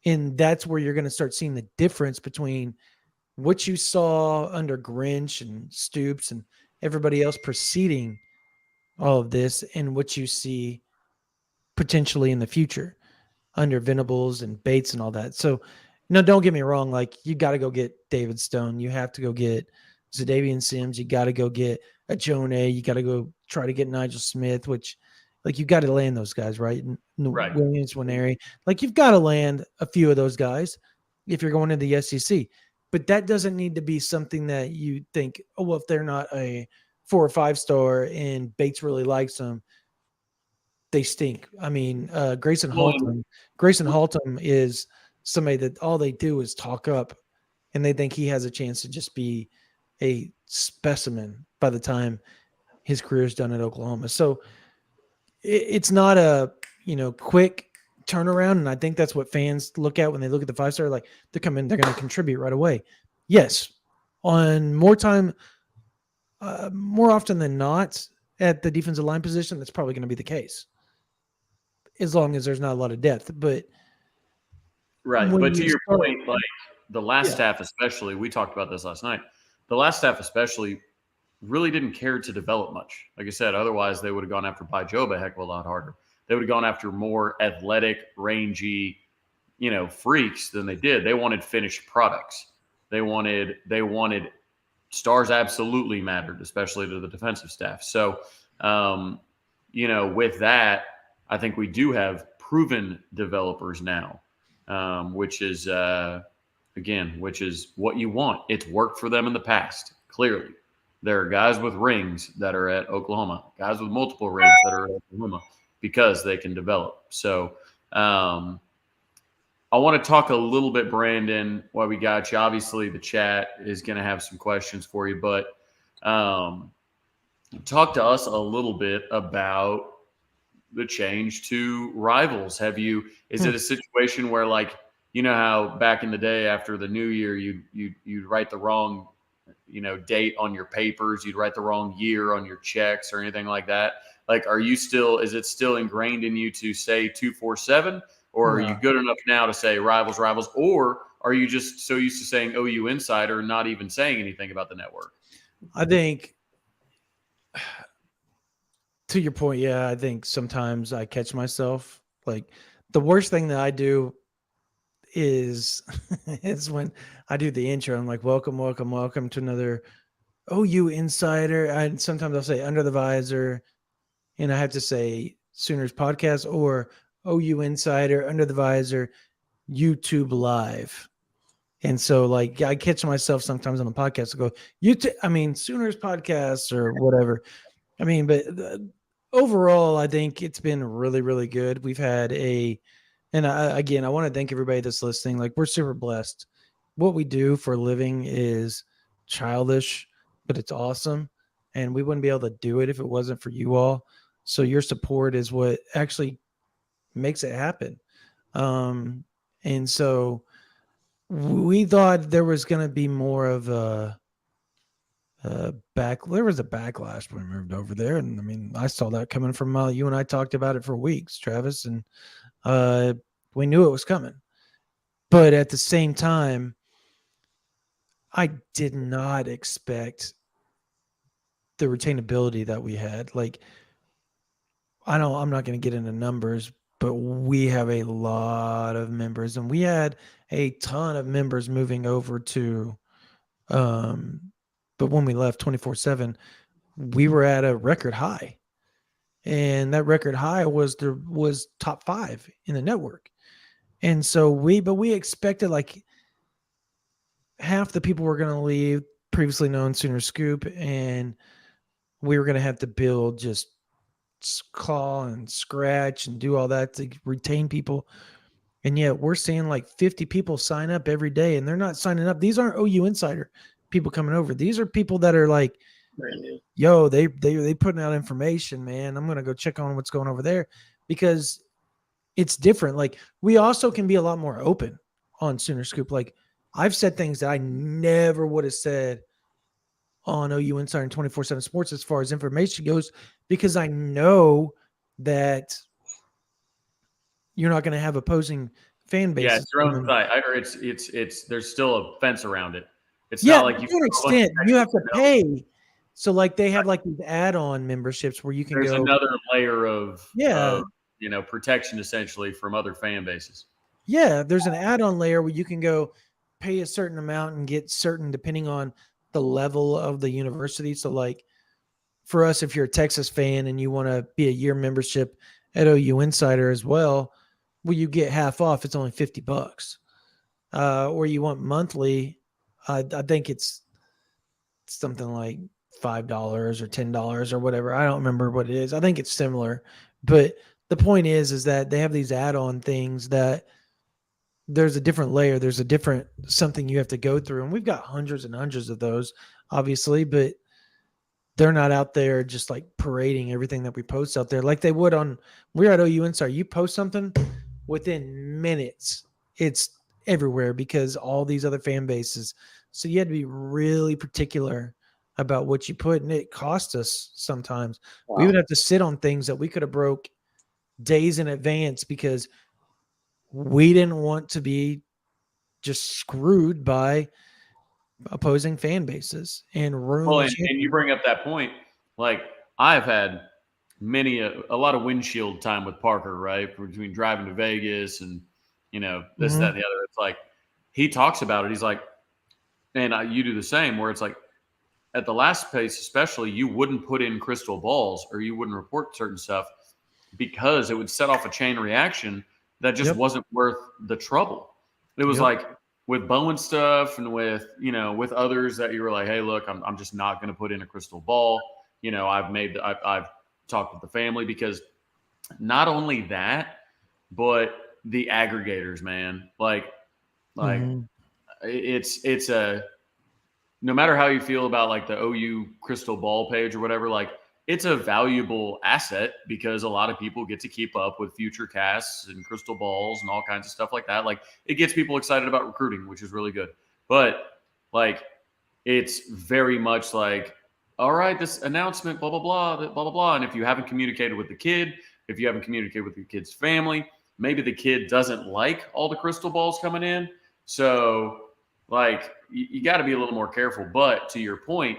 And that's where you're going to start seeing the difference between what you saw under Grinch and Stoops and everybody else preceding all of this and what you see potentially in the future under Venables and Bates and all that. So, no, don't get me wrong. Like, you got to go get David Stone. You have to go get Zadavian Sims. You got to go get a Jonah. You got to go try to get Nigel Smith, which, like, you got to land those guys, right? Right. Williams, Winery. Like, you've got to land a few of those guys if you're going to the SEC. But that doesn't need to be something that you think, oh, well, if they're not a 4 or 5-star and Bates really likes them, they stink. I mean, Grayson Haltom is somebody that all they do is talk up, and they think he has a chance to just be a specimen by the time his career is done at Oklahoma. So it's not a, quick turnaround. And I think that's what fans look at when they look at the 5-star, like, they're coming, they're going to contribute right away. Yes. On more time, more often than not at the defensive line position, that's probably going to be the case, as long as there's not a lot of depth. But right. But to your point, like the last half, especially, we talked about this last night. the last staff especially really didn't care to develop much. Like I said, otherwise they would have gone after Bajoba a heck of a lot harder. They would have gone after more athletic, rangy, freaks than they did. They wanted finished products. They wanted stars absolutely mattered, especially to the defensive staff. So, with that, I think we do have proven developers now, which is what you want. It's worked for them in the past, clearly. There are guys with rings that are at Oklahoma, guys with multiple rings that are at Oklahoma because they can develop. So I want to talk a little bit, Brandon, while we got you. Obviously, the chat is going to have some questions for you, but talk to us a little bit about the change to rivals. Is it a situation where, like, how back in the day after the new year, you'd write the wrong date on your papers, you'd write the wrong year on your checks or anything like that? Like, is it still ingrained in you to say 247, or are you good enough now to say rivals, or are you just so used to saying OU Insider, not even saying anything about the network? I think, to your point, yeah, I think sometimes I catch myself. Like, the worst thing that I do is when I do the intro. I'm like, welcome to another OU Insider. And sometimes I'll say Under the Visor, and I have to say Sooners Podcast or OU Insider, Under the Visor, YouTube Live. And so, like, I catch myself sometimes on the podcast to go, Sooners Podcast or whatever. But overall, I think it's been really, really good. We've had I want to thank everybody that's listening. Like, we're super blessed. What we do for a living is childish, but it's awesome. And we wouldn't be able to do it if it wasn't for you all. So your support is what actually makes it happen. And so we thought there was going to be more of there was a backlash when we moved over there. And I saw that coming from you and I talked about it for weeks, Travis, and we knew it was coming. But at the same time, I did not expect the retainability that we had. Like, I'm not going to get into numbers, but we have a lot of members, and we had a ton of members moving over to, but when we left 24/7, we were at a record high, and that record high was top 5 in the network. And so we expected like half the people were going to leave, previously known Sooner Scoop, and we were going to have to build just claw and scratch and do all that to retain people. And yet we're seeing like 50 people sign up every day, and they're not signing up. These aren't OU Insider people coming over. These are people that are like, yo, they putting out information, man. I'm going to go check on what's going over there, because it's different. Like, we also can be a lot more open on Sooner Scoop. Like, I've said things that I never would have said on OU Insider and 24/7 Sports as far as information goes, because I know that you're not going to have opposing fan bases. Yeah, it's your own site. I heard it's there's still a fence around it. It's not like to an extent you have to pay. So like they have like these add-on memberships where you can there's go. Another layer of protection essentially from other fan bases. Yeah, there's an add-on layer where you can go pay a certain amount and get certain, depending on the level of the university. So like for us, if you're a Texas fan and you want to be a year membership at OU Insider as well, you get half off. It's only $50. Or you want monthly, I think it's something like $5 or $10 or whatever. I don't remember what it is. I think it's similar, but the point is that they have these add-on things that there's a different layer. There's a different something you have to go through. And we've got hundreds and hundreds of those, obviously, but they're not out there just like parading everything that we post out there like they would on, we're at OU Insider. You post something within minutes, it's everywhere because all these other fan bases. So you had to be really particular about what you put, and it cost us sometimes. Wow. We would have to sit on things that we could have broke days in advance because we didn't want to be just screwed by opposing fan bases and ruin Well, the and you championship. bring up that point. Like I've had a lot of windshield time with Parker, right? Between driving to Vegas and this, that, and the other. It's like he talks about it. He's like, and you do the same. Where it's like at the last pace, especially, you wouldn't put in crystal balls or you wouldn't report certain stuff because it would set off a chain reaction that just wasn't worth the trouble. It was like with Bowen stuff and with others that you were like, hey, look, I'm just not going to put in a crystal ball. I've talked with the family because not only that, but the aggregators, man, like it's a, no matter how you feel about like the OU crystal ball page or whatever, like it's a valuable asset because a lot of people get to keep up with future casts and crystal balls and all kinds of stuff like that. Like it gets people excited about recruiting, which is really good. But like, it's very much like, all right, this announcement, blah, blah, blah, blah, blah, blah. And if you haven't communicated with the kid, if you haven't communicated with your kid's family, maybe the kid doesn't like all the crystal balls coming in. So like, you got to be a little more careful. But to your point,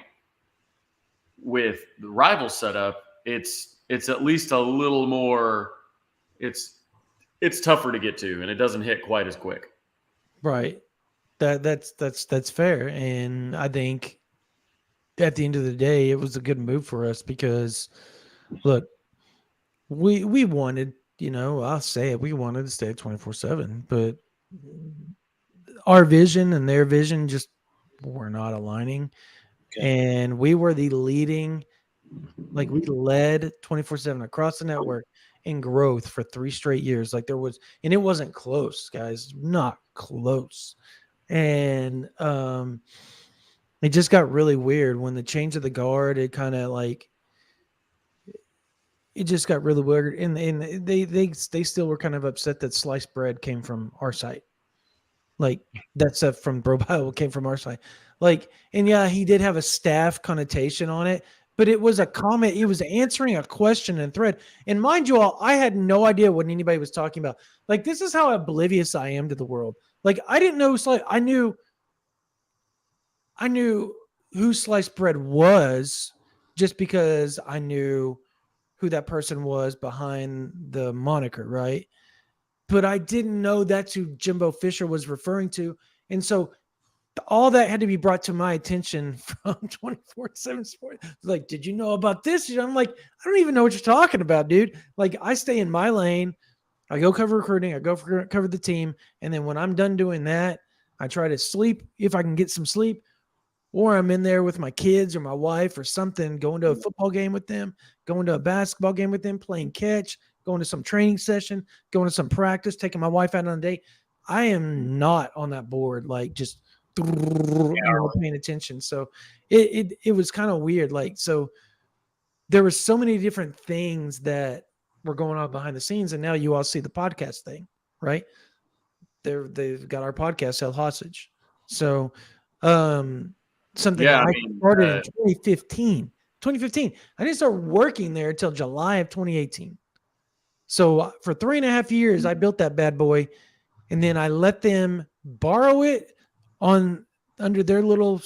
with the rival setup, it's at least a little more. It's tougher to get to, and it doesn't hit quite as quick. Right. That's fair, and I think at the end of the day, it was a good move for us because, look, we wanted, I'll say it, we wanted to stay at 24/7, but our vision and their vision just were not aligning. And we were the leading, like we led 24/7 across the network in growth for 3 straight years. Like there was, and it wasn't close, guys, not close. And it just got really weird when the change of the guard, it kind of like, it just got really weird. And they still were kind of upset that sliced bread came from our site. Like that stuff from Bro Bible came from our side. Like, and yeah, he did have a staff connotation on it, but it was a comment. He was answering a question in thread. And mind you all, I had no idea what anybody was talking about. Like, this is how oblivious I am to the world. Like, I didn't know, I knew who Sliced Bread was just because I knew who that person was behind the moniker, right? But I didn't know that's who Jimbo Fisher was referring to. And so all that had to be brought to my attention from 24/7 Sports. Like, did you know about this? I'm like, I don't even know what you're talking about, dude. Like, I stay in my lane. I go cover recruiting. I go cover the team. And then when I'm done doing that, I try to sleep if I can get some sleep, or I'm in there with my kids or my wife or something, going to a football game with them, going to a basketball game with them, playing catch, going to some training session, going to some practice, taking my wife out on a date. I am not on that board, like just paying attention. So it was kind of weird. Like, so there were so many different things that were going on behind the scenes. And now you all see the podcast thing, right? They've got our podcast held hostage. So, something I started in 2015. I didn't start working there until July of 2018. So for 3.5 years, I built that bad boy, and then I let them borrow it under their little,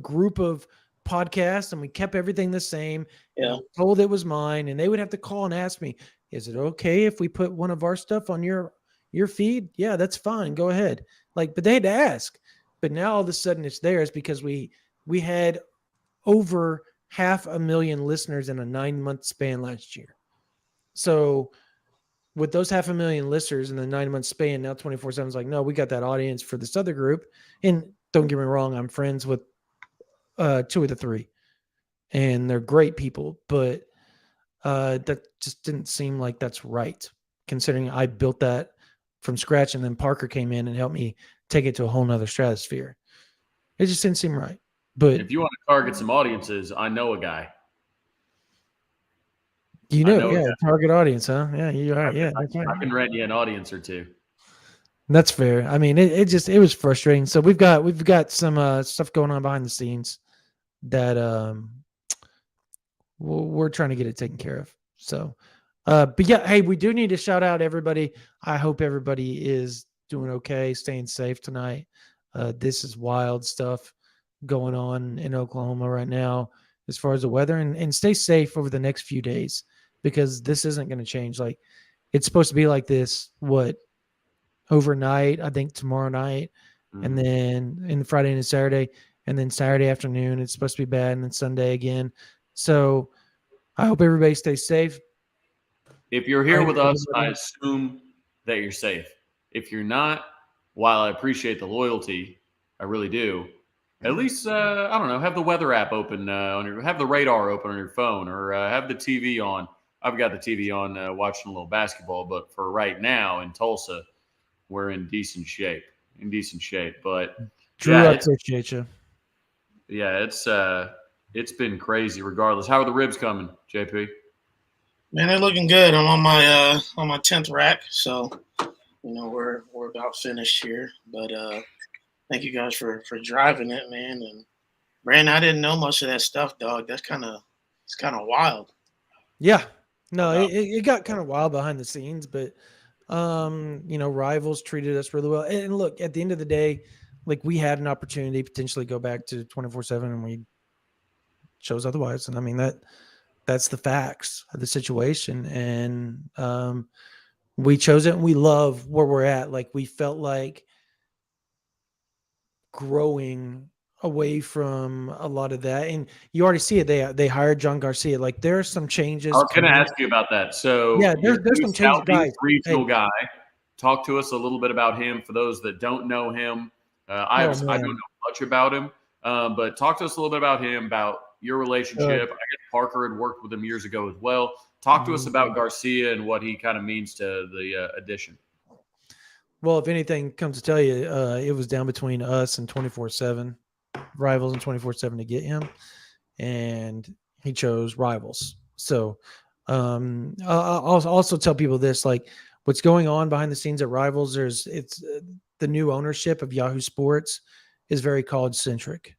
group of podcasts, and we kept everything the same. Yeah. Told it was mine, and they would have to call and ask me, "Is it okay if we put one of our stuff on your feed?" Yeah, that's fine. Go ahead. Like, but they had to ask. But now all of a sudden it's theirs because we had over 500,000 listeners in a 9-month span last year. So with those 500,000 listeners in the 9-month span, now 24/7 is like, no, we got that audience for this other group. And don't get me wrong, I'm friends with 2 of the 3, and they're great people, but that just didn't seem like that's right, considering I built that from scratch, and then Parker came in and helped me take it to a whole nother stratosphere. It just didn't seem right. But if you want to target some audiences, I know a guy. Target audience, huh? Yeah, you are. Yeah, I can rent you an audience or 2. That's fair. I mean, it was frustrating. So we've got some stuff going on behind the scenes that we're trying to get it taken care of. So, but yeah, hey, we do need to shout out everybody. I hope everybody is doing okay, staying safe tonight. This is wild stuff going on in Oklahoma right now as far as the weather, and stay safe over the next few days because this isn't going to change. Like it's supposed to be like this, overnight, I think tomorrow night, and then in Friday and Saturday, and then Saturday afternoon, it's supposed to be bad, and then Sunday again. So I hope everybody stays safe. If you're here with us, I assume that you're safe. If you're not, while I appreciate the loyalty, I really do. At least I don't know. Have the weather app open have the radar open on your phone, or have the TV on. I've got the TV on, watching a little basketball. But for right now in Tulsa, we're in decent shape. But Drew, yeah, I appreciate you. Yeah, it's been crazy. Regardless, how are the ribs coming, JP? Man, they're looking good. I'm on my 10th rack, so we're about finished here. But thank you guys for driving it, man. And Brandon, I didn't know much of that stuff, dog. It's kind of wild. Yeah, no, it got kind of wild behind the scenes, but Rivals treated us really well. And look, at the end of the day, like we had an opportunity to potentially go back to 24/7, and we chose otherwise. And I mean that's the facts of the situation. And we chose it, and we love where we're at. Like we felt like growing away from a lot of that, and you already see it. They hired John Garcia. Like there are some changes. I was going to ask you about that. So yeah, there's some changes, guys. Regional guy, talk to us a little bit about him. For those that don't know him, I don't know much about him, but talk to us a little bit about him, about your relationship. I guess Parker had worked with him years ago as well. Talk to us about Garcia and what he kind of means to the addition. Well, if anything comes to tell you, it was down between us and 24/7, Rivals and 24/7 to get him, and he chose Rivals. So I'll also tell people this, like what's going on behind the scenes at Rivals. It's the new ownership of Yahoo Sports is very college centric.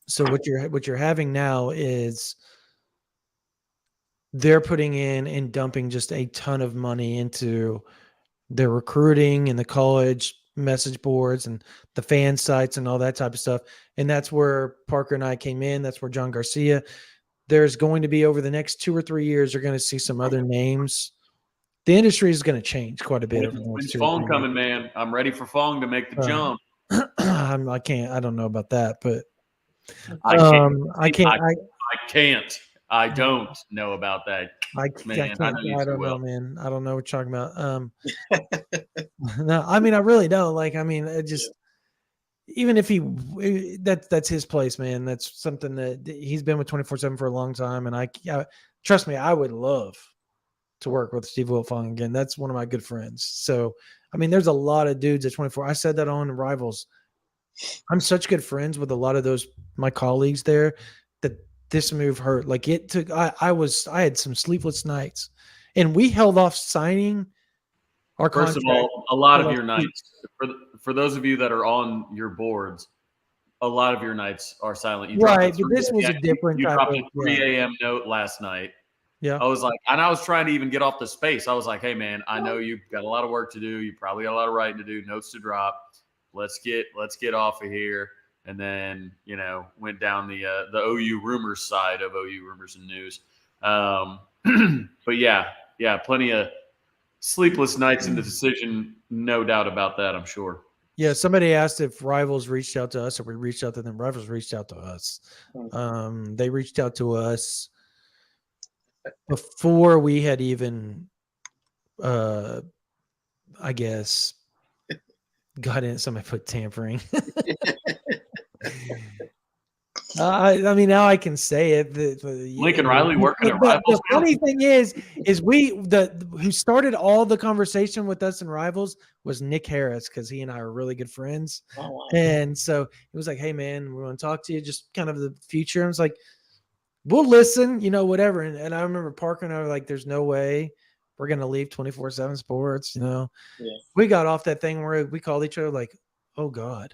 So what you're having now is they're putting in and dumping just a ton of money into their recruiting and the college message boards and the fan sites and all that type of stuff. And that's where Parker and I came in. That's where John Garcia. There's going to be, over the next 2 or 3 years, you're going to see some other names. The industry is going to change quite a bit over the next 2 or 3 years. Coming, man. I'm ready for Fong to make the jump. I can't. I don't know about that, but I don't know about that. I don't know, man. I don't know what you're talking about. No, I mean, I really don't. Like, I mean, it just, even if that's his place, man. That's something that he's been with 24/7 for a long time. And I trust me, I would love to work with Steve Wiltfong again. That's one of my good friends. So, I mean, there's a lot of dudes at 24. I said that on Rivals. I'm such good friends with a lot of my colleagues there that this move hurt. Like it took, I had some sleepless nights, and we held off signing our contract. First of all, a lot of your nights, for those of you that are on your boards, a lot of your nights are silent. Right, but this was a different type of. You dropped a 3 a.m. note last night. Yeah. I was like, and I was trying to even get off the space. I was like, hey, man, I know you've got a lot of work to do. You probably got a lot of writing to do, notes to drop. Let's get off of here. And then, went down the OU rumors side of OU rumors and news. But yeah, plenty of sleepless nights in the decision. No doubt about that, I'm sure. Yeah, somebody asked if Rivals reached out to us or we reached out to them. Rivals reached out to us. They reached out to us before we had even, I guess, got in. Somebody put tampering. I mean, now I can say it. Lincoln Riley working at Rivals. The funny thing is who started all the conversation with us in Rivals was Nick Harris, because he and I are really good friends. Oh, wow. And so it was like, hey, man, we want to talk to you, just kind of the future. I was like, we'll listen, whatever. And I remember Parker and I were like, there's no way we're going to leave 24/7 Sports, Yeah. We got off that thing where we called each other like, oh, God.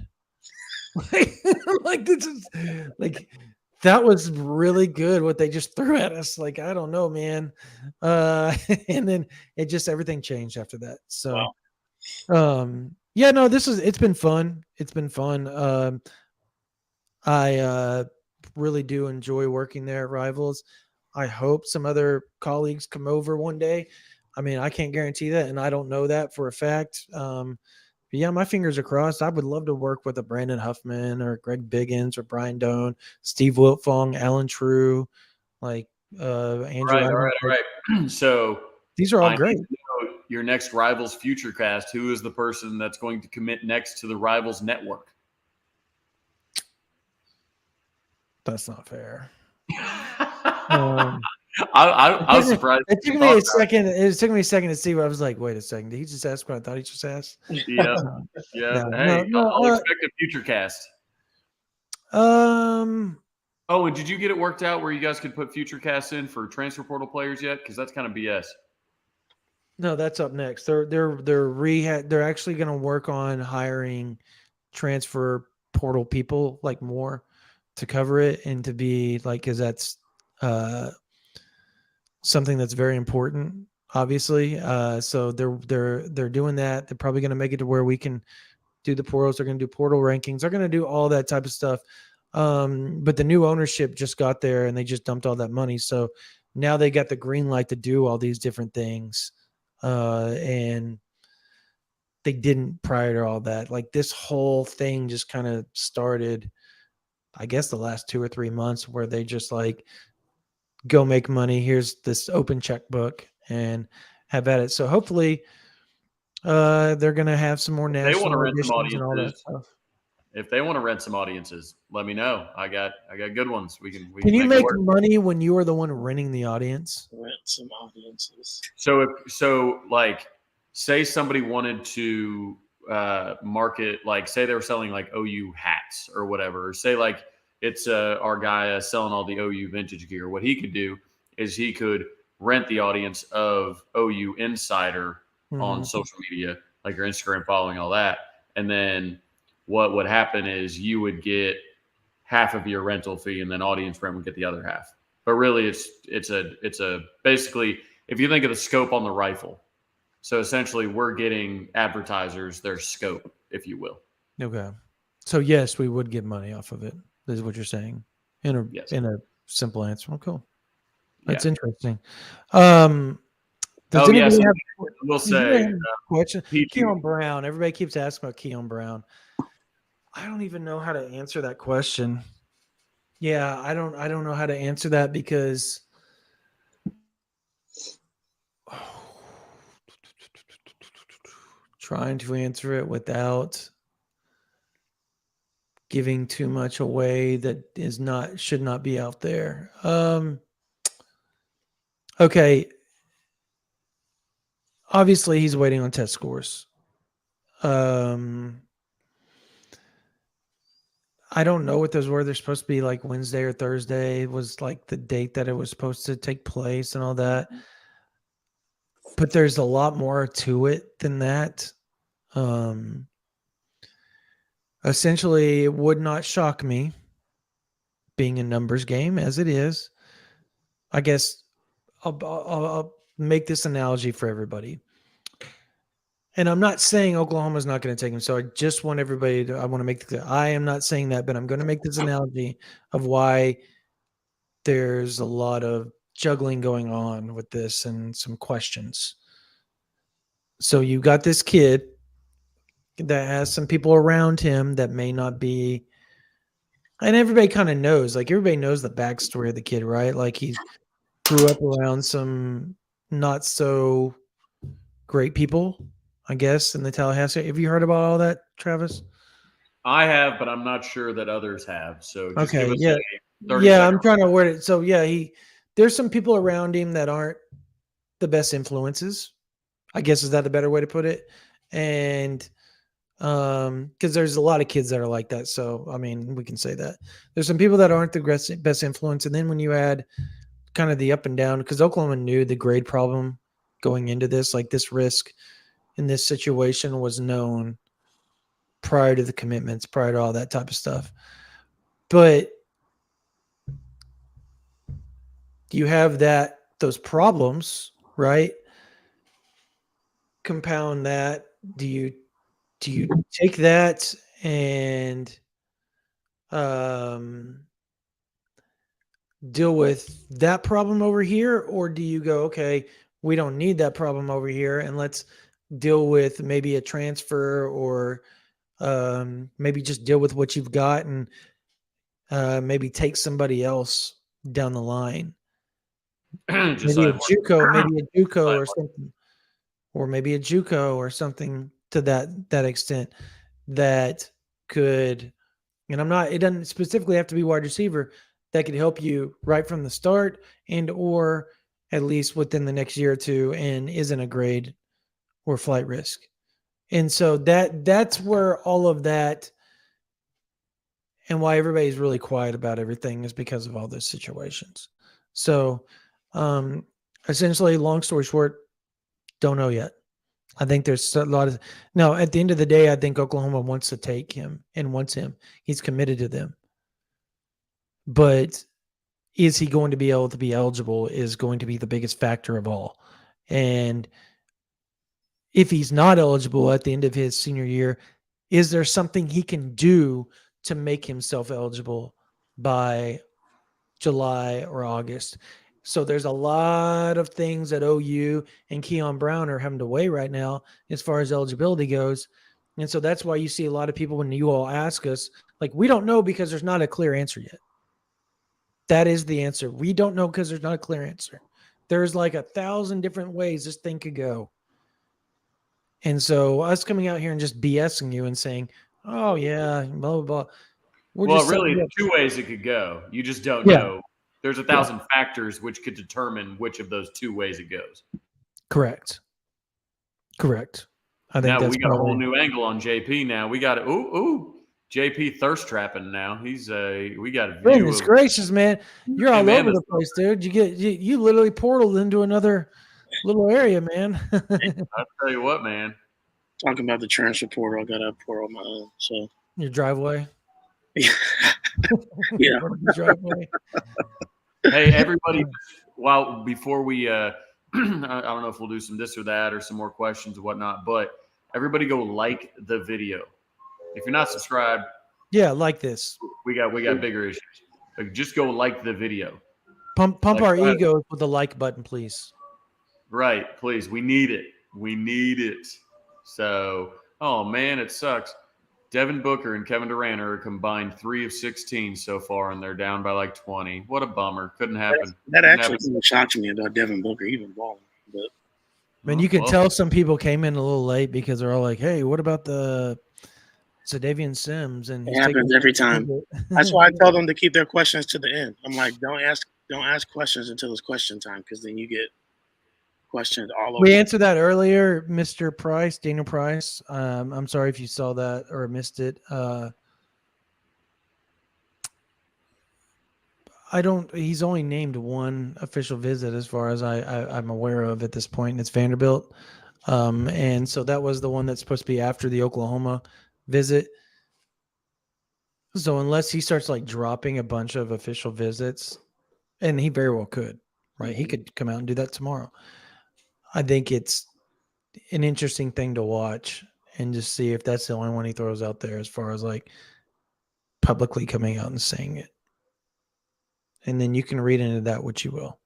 Like this is like, that was really good what they just threw at us. Like, I don't know, man. And then everything changed after that. So, wow. Yeah, no, it's been fun. It's been fun. I really do enjoy working there at Rivals. I hope some other colleagues come over one day. I mean, I can't guarantee that, and I don't know that for a fact. But yeah, my fingers are crossed. I would love to work with a Brandon Huffman or Greg Biggins or Brian Doan, Steve Wiltfong, Alan True, like Andrew. All Ivan. right. So These are all I need great. to know your next Rivals future cast. Who is the person that's going to commit next to the Rivals network? That's not fair. I was surprised. It took me a second. It took me a second to see what I was like. Wait a second. Did he just ask what I thought he just asked? Yeah. Yeah. Hey, I'll expect a future cast. Oh, and did you get it worked out where you guys could put future casts in for transfer portal players yet? Because that's kind of BS. No, that's up next. They're actually going to work on hiring transfer portal people like more to cover it and to be like, because that's something that's very important, obviously. So they're doing that. They're probably going to make it to where we can do the portals. They're going to do portal rankings. They're going to do all that type of stuff. But the new ownership just got there and they just dumped all that money. So now they got the green light to do all these different things. And they didn't prior to all that. Like this whole thing just kind of started, I guess, the last 2 or 3 months where they just like, go make money. Here's this open checkbook and have at it. So hopefully they're going to have some more national auditions and all that stuff. If they want to rent some audiences, let me know. I got good ones. We can you make money when you are the one renting the audience? Rent some audiences. So like, say somebody wanted to market, like, say they were selling like OU hats or whatever, or say like it's our guy selling all the OU vintage gear. What he could do is he could rent the audience of OUInsider on social media, like your Instagram following, all that, and then what would happen is you would get half of your rental fee and then audience rent would get the other half. But really it's a basically, if you think of the scope on the rifle, so essentially we're getting advertisers their scope, if you will. Okay. So yes, we would get money off of it. Is what you're saying in a simple answer. Oh, cool. That's interesting. Does anybody have? We'll say question. Keon Brown. Everybody keeps asking about Keon Brown. I don't even know how to answer that question. Yeah, I don't know how to answer that because trying to answer it without giving too much away that should not be out there. Okay. Obviously he's waiting on test scores. I don't know what those were. They're supposed to be like Wednesday or Thursday was like the date that it was supposed to take place and all that. But there's a lot more to it than that. Essentially, it would not shock me, being a numbers game as it is. I guess I'll make this analogy for everybody. And I'm not saying Oklahoma's not going to take him. So I just want everybody to, I want to make the, I am not saying that, but I'm going to make this analogy of why there's a lot of juggling going on with this and some questions. So you got this kid that has some people around him that may not be, and everybody kind of knows, like everybody knows the backstory of the kid, right? Like he grew up around some not so great people, I guess, in the Tallahassee. Have you heard about all that, Travis? I have, but I'm not sure that others have. So just okay, give us yeah, yeah. I'm trying to word it. So yeah, there's some people around him that aren't the best influences, I guess. Is that a better way to put it? And because there's a lot of kids that are like that. So I mean, we can say that there's some people that aren't the best influence, and then when you add kind of the up and down, because Oklahoma knew the grade problem going into this, like this risk in this situation was known prior to the commitments, prior to all that type of stuff. But you have those problems, right? Compound that. Do do you take that and deal with that problem over here, or do you go, okay, we don't need that problem over here, and let's deal with maybe a transfer, or maybe just deal with what you've got and maybe take somebody else down the line? Just Maybe a like JUCO or something, or maybe a JUCO or something to that extent that could. And it doesn't specifically have to be wide receiver, that could help you right from the start and or at least within the next year or two, and isn't a grade or flight risk. And so that's where all of that, and why everybody's really quiet about everything, is because of all those situations. So essentially, long story short, don't know yet. I think there's a lot of no. At the end of the day, I think Oklahoma wants to take him and wants him. He's committed to them. But is he going to be able to be eligible is going to be the biggest factor of all. And if he's not eligible at the end of his senior year, is there something he can do to make himself eligible by July or August? So there's a lot of things that OU and Keon Brown are having to weigh right now as far as eligibility goes. And so that's why you see a lot of people, when you all ask us, like, we don't know because there's not a clear answer yet. That is the answer. We don't know because there's not a clear answer. There's like 1,000 different ways this thing could go. And so us coming out here and just BSing you and saying, oh, yeah, blah, blah, blah. Well, really, two ways it could go. You just don't know. There's 1,000 factors which could determine which of those two ways it goes. Correct. I think now we got a whole new angle on JP now. We got JP thirst trapping now. He's we got a view. Goodness gracious, man. You're all over the place, dude. You literally portaled into another little area, man. I'll tell you what, man. Talking about the transfer portal, I got a portal on my own. So your driveway. Yeah. Driveway. Hey, everybody! Before we, I don't know if we'll do some this or that or some more questions or whatnot, but everybody go like the video. If you're not subscribed, like this. We got bigger issues. Like, just go like the video. Pump our egos with the like button, please. Right, please. We need it. So, oh man, it sucks. Devin Booker and Kevin Durant are a combined 3 of 16 so far, and they're down by like 20. What a bummer. Couldn't happen. That actually shocks me about Devin Booker even balling. But man, you can tell some people came in a little late because they're all like, hey, what about the Sadavian Sims? And it happens every time. That's why I tell them to keep their questions to the end. I'm like, don't ask questions until it's question time, because then you get questions all over. We answered that earlier, Mr. Price, Daniel Price. I'm sorry if you saw that or missed it. He's only named one official visit as far as I'm aware of at this point, and it's Vanderbilt. And so that was the one that's supposed to be after the Oklahoma visit. So unless he starts like dropping a bunch of official visits, and he very well could, right? He could come out and do that tomorrow. I think it's an interesting thing to watch and just see if that's the only one he throws out there as far as like publicly coming out and saying it. And then you can read into that what you will.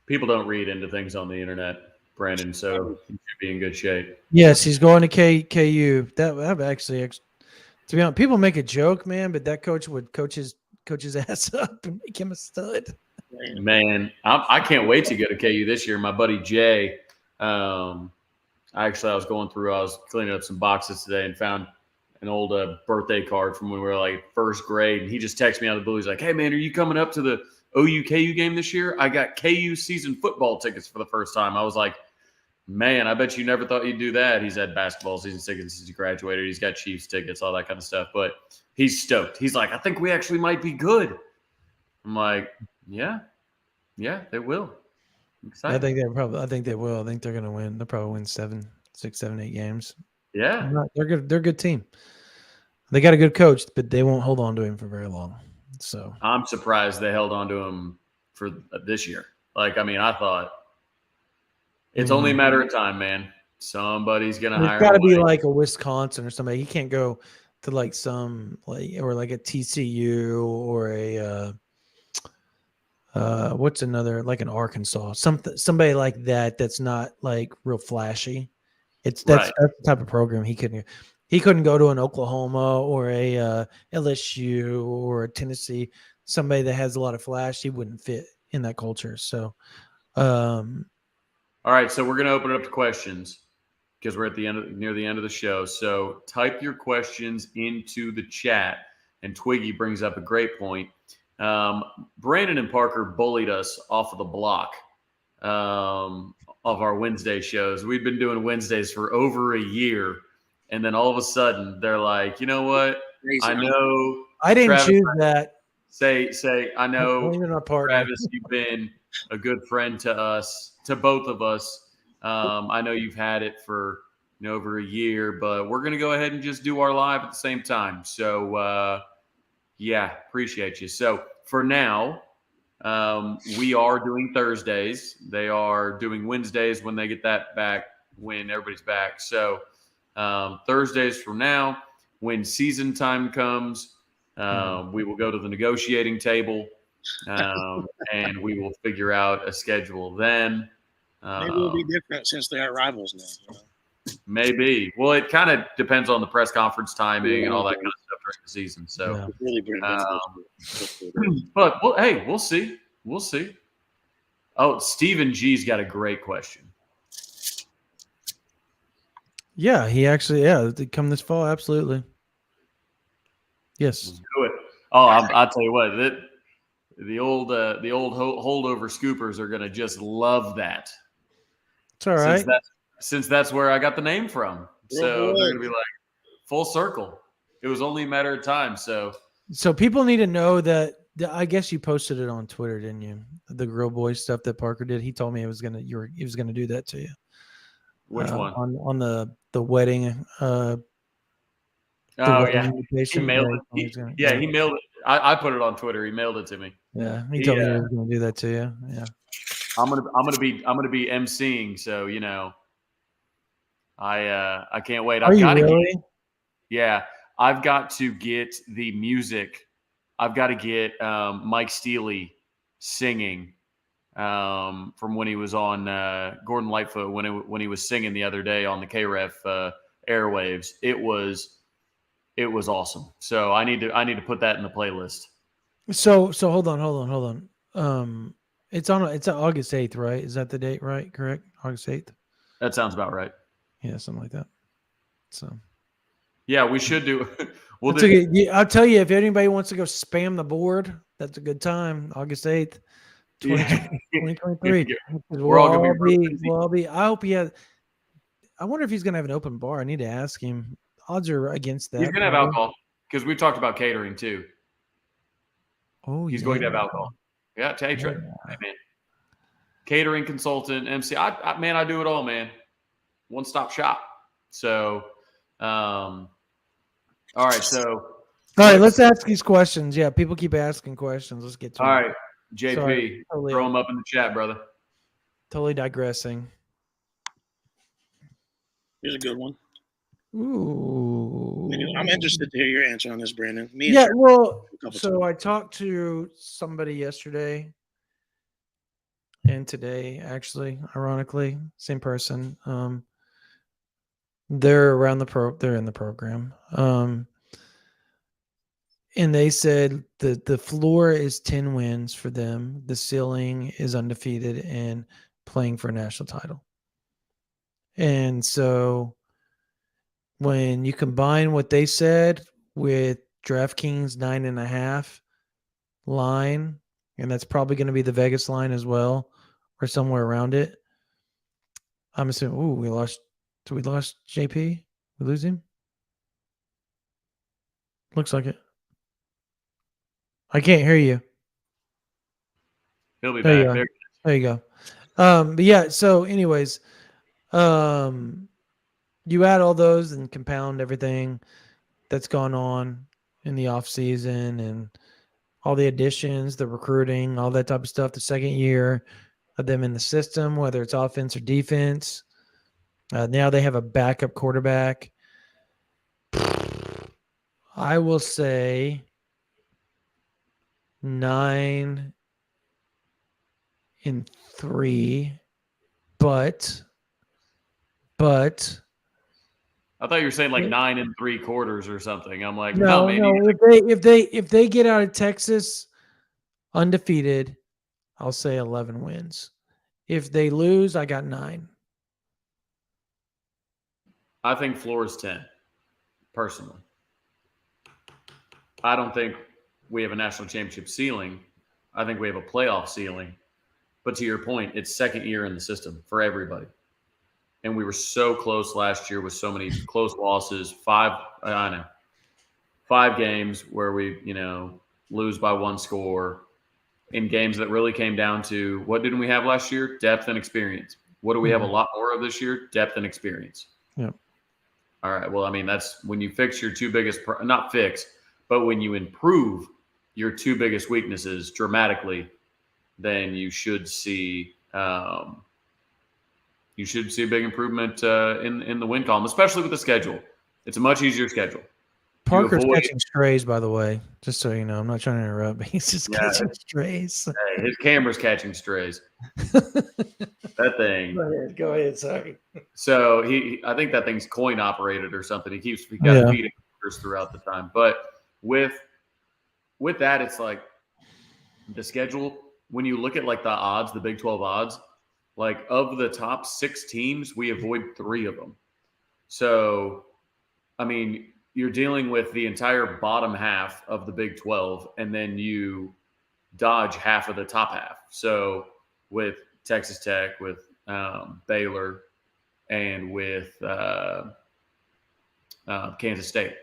People don't read into things on the internet, Brandon, so you should be in good shape. Yes, he's going to KU. That actually, to be honest, people make a joke, man, but that coach would coach his ass up and make him a stud. Man, I can't wait to go to KU this year. My buddy Jay, I was cleaning up some boxes today and found an old birthday card from when we were like first grade. And he just texted me out of the blue. He's like, hey, man, are you coming up to the OU-KU game this year? I got KU season football tickets for the first time. I was like, man, I bet you never thought you'd do that. He's had basketball season tickets since he graduated. He's got Chiefs tickets, all that kind of stuff. But he's stoked. He's like, I think we actually might be good. I'm like, yeah, they will. I'm excited. I think they will. I think they're going to win. They'll probably win 6, 7, 8 games. Yeah. They're good. They're a good team. They got a good coach, but they won't hold on to him for very long. So I'm surprised they held on to him for this year. Like, I mean, I thought it's only a matter of time, man. Somebody's gonna It's hire got to be away. like a Wisconsin or somebody. He can't go to like some or like a TCU or a what's another, like an Arkansas, somebody like that that's not like real flashy. That's Right. the type of program he couldn't go to an Oklahoma or a LSU or a Tennessee. Somebody that has a lot of flash, he wouldn't fit in that culture. So, All right, so we're gonna open it up to questions because we're at the near the end of the show. So type your questions into the chat. And Twiggy brings up a great point. Brandon and Parker bullied us off of the block of our Wednesday shows. We've been doing Wednesdays for over a year, and then all of a sudden they're like, you know what? I know I didn't Travis, choose that. say I know Blaming our partner. Travis, you've been a good friend to us, to both of us. I know you've had it for over a year, but we're going to go ahead and just do our live at the same time. So, yeah, appreciate you. So for now, we are doing Thursdays. They are doing Wednesdays when they get that back, when everybody's back. So Thursdays from now, when season time comes, we will go to the negotiating table and we will figure out a schedule then. Maybe it'll be different since they are rivals now. Maybe. Well, it kind of depends on the press conference timing and all that kind of stuff during the season. So, but hey, we'll see. We'll see. Oh, Stephen G's got a great question. Yeah, he actually, they come this fall, absolutely. Yes. Let's do it. Oh, I'll tell you what, the old holdover scoopers are going to just love that. It's all right. Since that's where I got the name from. So they're going to be like, full circle. It was only a matter of time. So people need to know that, I guess you posted it on Twitter, didn't you? The Grill Boy stuff that Parker did. He told me he was gonna do that to you. Which one? On the wedding. He mailed it. He mailed it. I put it on Twitter. He mailed it to me. Yeah, he told me he was going to do that to you. Yeah, I'm gonna be emceeing. So I can't wait. Are you really? I've got to get the music. I've got to get Mike Steely singing from when he was on Gordon Lightfoot when he was singing the other day on the KREF airwaves. It was awesome. So I need to put that in the playlist. So hold on. It's on August 8th, right? Is that the date, right? Correct? August 8th? That sounds about right. Yeah, something like that. So yeah, we should do. Well, I'll tell you, if anybody wants to go spam the board, that's a good time. August 8th, 2023. We'll all be. I hope he has. I wonder if he's going to have an open bar. I need to ask him. Odds are against that. He's going to have alcohol because we've talked about catering too. Oh, he's going to have alcohol. Yeah, hey, man. Catering consultant, MC. I do it all, man. One-stop shop. So, all right. So, let's ask these questions. Yeah, people keep asking questions. Let's get to them. All right, JP, throw them up in the chat, brother. Totally digressing. Here's a good one. Ooh. I'm interested to hear your answer on this, Brandon. So I talked to somebody yesterday and today, actually, ironically, same person. They're around they're in the program. And they said that the floor is 10 wins for them. The ceiling is undefeated and playing for a national title. And so when you combine what they said with DraftKings 9.5 line, and that's probably going to be the Vegas line as well, or somewhere around it. I'm assuming, we lost JP? We lose him? Looks like it. I can't hear you. He'll be back. There you go. But yeah, so anyways, you add all those and compound everything that's gone on in the off season and all the additions, the recruiting, all that type of stuff, the second year of them in the system, whether it's offense or defense. Now they have a backup quarterback. I will say 9-3, but I thought you were saying like 9 3/4 or something. I'm like, no, no, maybe. no. If they get out of Texas undefeated, I'll say 11 wins. If they lose, I got 9. I think floor is 10, personally. I don't think we have a national championship ceiling. I think we have a playoff ceiling. But to your point, it's second year in the system for everybody. And we were so close last year with so many close losses. 5 games where we, lose by 1 score in games that really came down to what didn't we have last year? Depth and experience. What do we have a lot more of this year? Depth and experience. Yeah. All right. Well, I mean, that's when you fix your 2 biggest, not fix, but when you improve your 2 biggest weaknesses dramatically, then you should see a big improvement in the win column, especially with the schedule. It's a much easier schedule. Parker's catching strays, by the way, just so you know. I'm not trying to interrupt, but he's just catching strays. Hey, his camera's catching strays. That thing. Go ahead. Sorry. So I think that thing's coin operated or something. He got feeding throughout the time. But with that, it's like the schedule. When you look at like the odds, the Big 12 odds, like of the top 6 teams, we avoid 3 of them. So, I mean, you're dealing with the entire bottom half of the Big 12, and then you dodge half of the top half. So with Texas Tech, with Baylor, and with Kansas State.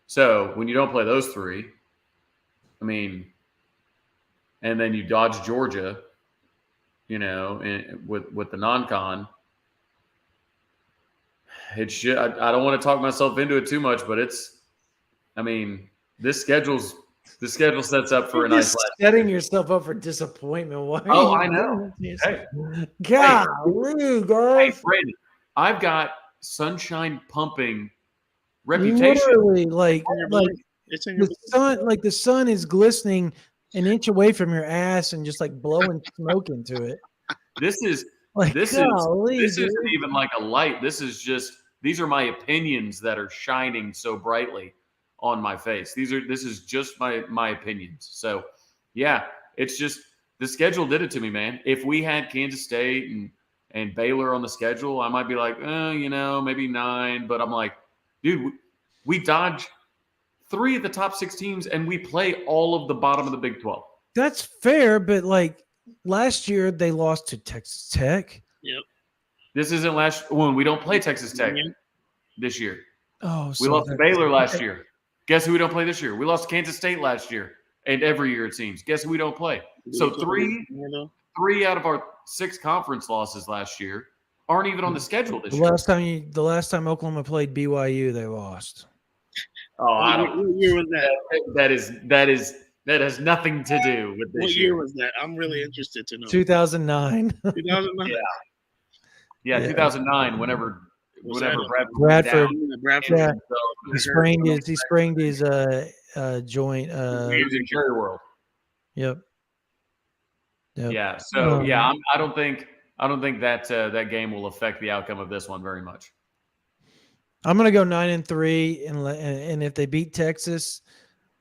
So when you don't play those 3, I mean, and then you dodge Georgia, with the non-con. I don't want to talk myself into it too much, but this schedule sets up for a nice life. Setting yourself up for disappointment. Why? I know. Hey. Golly, guys. Hey, Brandon, I've got sunshine pumping reputation. Literally, the sun is glistening an inch away from your ass and just like blowing smoke into it. This isn't even like a light. These are my opinions that are shining so brightly on my face. This is just my opinions. So yeah, it's just the schedule did it to me, man. If we had Kansas State and Baylor on the schedule, I might be like, maybe 9, but I'm like, dude, we dodge 3 of the top 6 teams and we play all of the bottom of the Big 12. That's fair, but like last year they lost to Texas Tech. Yep. This isn't last when we don't play Texas Tech this year. Oh, we lost to Baylor last year. Guess who we don't play this year? We lost to Kansas State last year, and every year it seems. Guess who we don't play? So 3 out of our 6 conference losses last year aren't even on the schedule this year. The last time Oklahoma played BYU, they lost. Oh, I don't. What year was that? That has nothing to do with this year. What year was that? I'm really interested to know. 2009. 2009. Yeah, 2009. Whenever Bradford. Yeah. He sprained his joint. He was in Cherry World. Yep. Yeah. So I don't think that game will affect the outcome of this one very much. I'm gonna go 9-3, and if they beat Texas,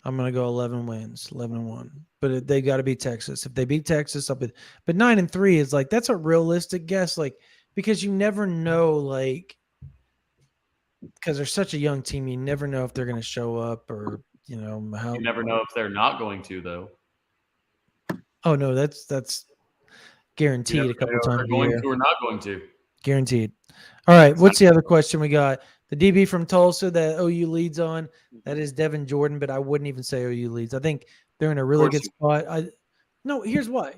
I'm gonna go 11 wins, 11-1. But they got to beat Texas. If they beat Texas, but 9-3 is like that's a realistic guess, like because you never know, like because they're such a young team, you never know if they're gonna show up or how. You never know if they're not going to though. Oh no, that's guaranteed a couple times. They're going to or not going to. Guaranteed. All right. What's the other question we got? The DB from Tulsa that OU leads on, that is Devin Jordan, but I wouldn't even say OU leads. I think they're in a really good spot. Here's why.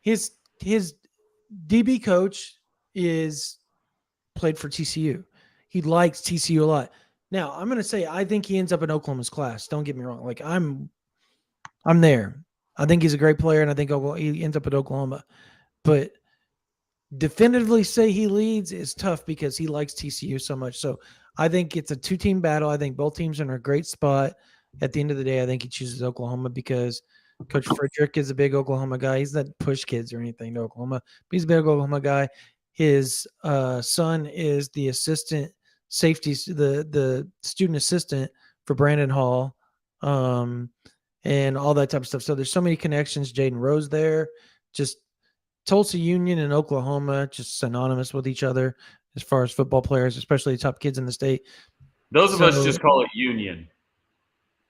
His DB coach played for TCU. He likes TCU a lot. Now, I'm going to say I think he ends up in Oklahoma's class. Don't get me wrong. Like I'm there. I think he's a great player, and I think he ends up at Oklahoma. But definitively say he leads is tough because he likes TCU so much. So I think it's a 2-team battle. I think both teams are in a great spot. At the end of the day, I think he chooses Oklahoma because Coach Frederick is a big Oklahoma guy. He's not push kids or anything to Oklahoma, but he's a big Oklahoma guy. His son is the assistant safety, the student assistant for Brandon Hall, and all that type of stuff. So there's so many connections. Jaden Rose there, just Tulsa Union and Oklahoma, just synonymous with each other as far as football players, especially the top kids in the state. Those of us just call it Union.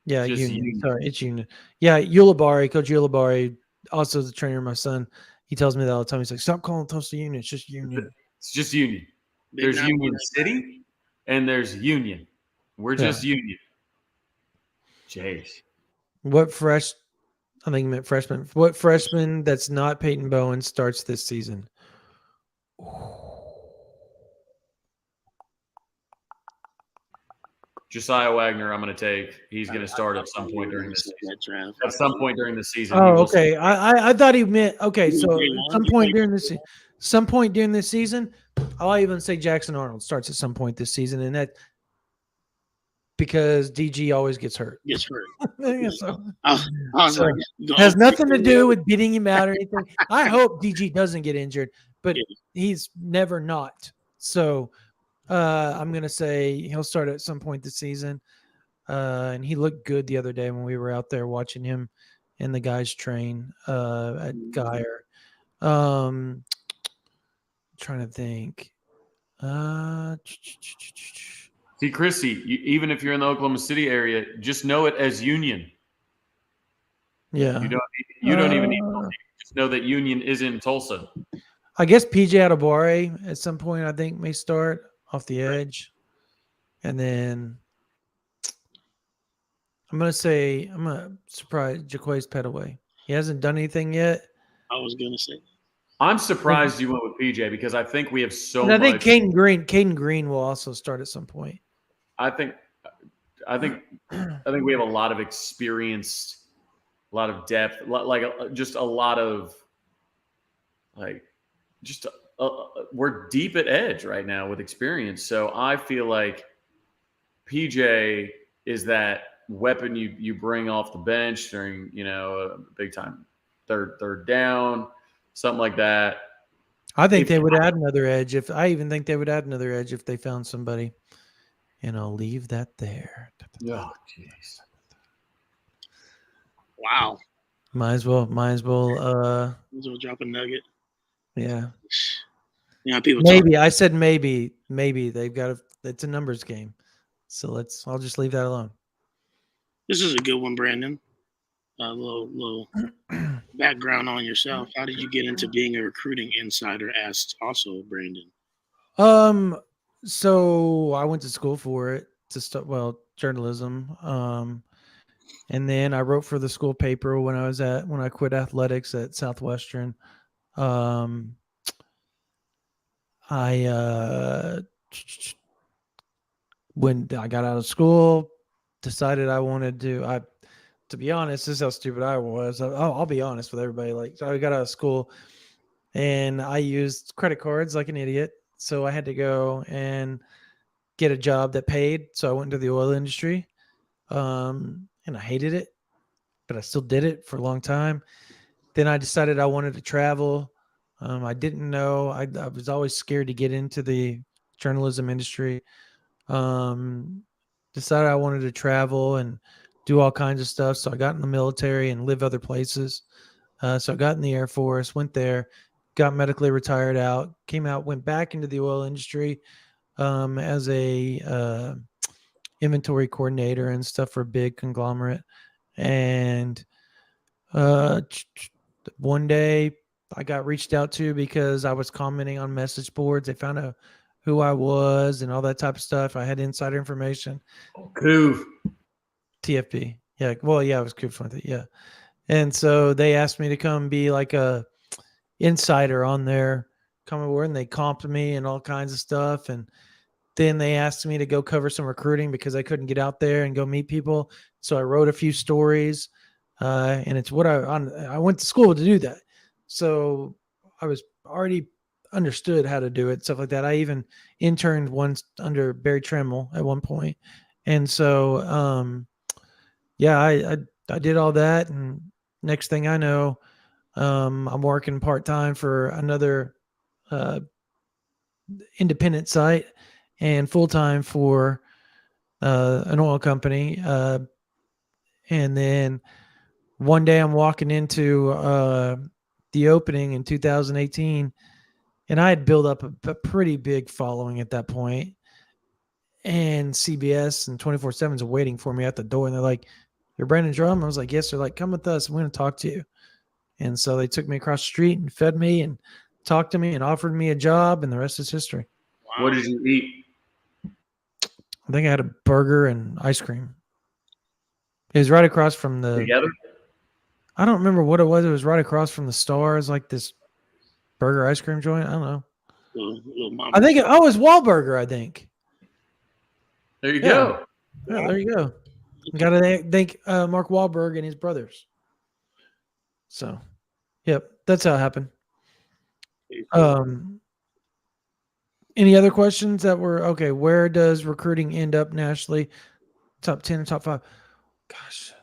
Yeah, Just Union. Union. Sorry, it's Union. Yeah, Ulibarri, Coach Ulibarri, also the trainer of my son. He tells me that all the time. He's like, stop calling Tulsa Union. It's just Union. It's just Union. There's Union City and there's Union. We're just Union. Jeez. I think he meant freshman. What freshman that's not Peyton Bowen starts this season? Josiah Wagner, I'm going to take. He's going to start at some point during this season. At some point during the season. Oh, okay. I thought he meant okay. So at some point during this season, I'll even say Jackson Arnold starts at some point this season, and that because DG always gets hurt. So has nothing to do with beating him out or anything. I hope DG doesn't get injured, but he's never not. So I'm going to say he'll start at some point this season. And he looked good the other day when we were out there watching him and the guys train at Geyer. Trying to think. See, Chrissy, even if you're in the Oklahoma City area, just know it as Union. Yeah. You don't even need to just know that Union is in Tulsa. I guess PJ Adebawore at some point I think may start off the edge. And then I'm going to surprise Jaquays Petaway. He hasn't done anything yet. I was going to say. I'm surprised you went with PJ because I think we have so much. I think Caden Green will also start at some point. I think we have a lot of experience, a lot of depth, just a lot of we're deep at edge right now with experience. So I feel like PJ is that weapon you bring off the bench during a big time third down, something like that. I think they would add another edge if they found somebody. And I'll leave that there. Oh, jeez. Wow. Might as well drop a nugget. Yeah. Yeah, people maybe. I said maybe. Maybe they've got it's a numbers game. So I'll just leave that alone. This is a good one, Brandon. A little background on yourself. How did you get into being a recruiting insider? Asked also Brandon. So I went to school for it journalism. And then I wrote for the school paper when I quit athletics at Southwestern. When I got out of school, decided I wanted to be honest, this is how stupid I was. I'll be honest with everybody. So I got out of school and I used credit cards like an idiot. So I had to go and get a job that paid. So I went into the oil industry, and I hated it, but I still did it for a long time. Then I decided I wanted to travel. I didn't know. I was always scared to get into the journalism industry. Decided I wanted to travel and do all kinds of stuff. So I got in the military and live other places. So I got in the Air Force, went there, got medically retired out, came out, went back into the oil industry as a inventory coordinator and stuff for a big conglomerate. And one day I got reached out to because I was commenting on message boards. They found out who I was and all that type of stuff. I had insider information. Cool. TFP. Yeah. Well, yeah, it was Coop 20. Yeah. And so they asked me to come be like a insider on their comment board, and they comped me and all kinds of stuff. And then they asked me to go cover some recruiting because I couldn't get out there and go meet people. So I wrote a few stories, and it's what I went to school to do that. So I was already understood how to do it, stuff like that. I even interned once under Barry Tremmel at one point. And so, yeah, I did all that. And next thing I know, I'm working part-time for another independent site and full-time for an oil company. And then one day I'm walking into the opening in 2018, and I had built up a pretty big following at that point. And CBS and 24/7 is waiting for me at the door, and they're like, "You're Brandon Drumm?" I was like, "Yes." They're like, "Come with us. We're going to talk to you." And so they took me across the street and fed me and talked to me and offered me a job, and the rest is history. Wow. What did you eat? I think I had a burger and ice cream. It was right across from the. Together? I don't remember what it was. It was right across from the Stars, like this burger ice cream joint. I don't know. Little mama. I think it was Wahlburger. I think. There you Yeah. go. Yeah, there you go. Got to thank Mark Wahlberg and his brothers. So, yep, that's how it happened. Any other questions that were okay? Where does recruiting end up nationally? Top 10 and top 5? Gosh,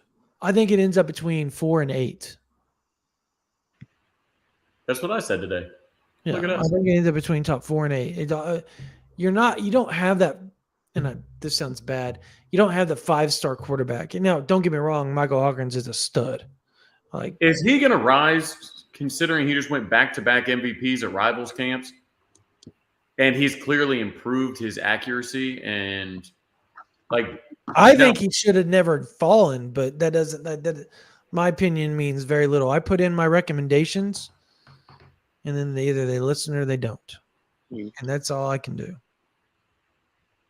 I think it ends up between 4 and 8. That's what I said today. Yeah, Look at I us. think it ends up between top 4 and 8. You don't have that, and this sounds bad. You don't have the 5-star quarterback. Now, don't get me wrong, Michael Hawkins is a stud. Like, Is he going to rise, considering he just went back-to-back MVPs at rivals camps? And he's clearly improved his accuracy and, like, I think he should have never fallen, but that doesn't. That my opinion means very little. I put in my recommendations, and then either they listen or they don't, and that's all I can do.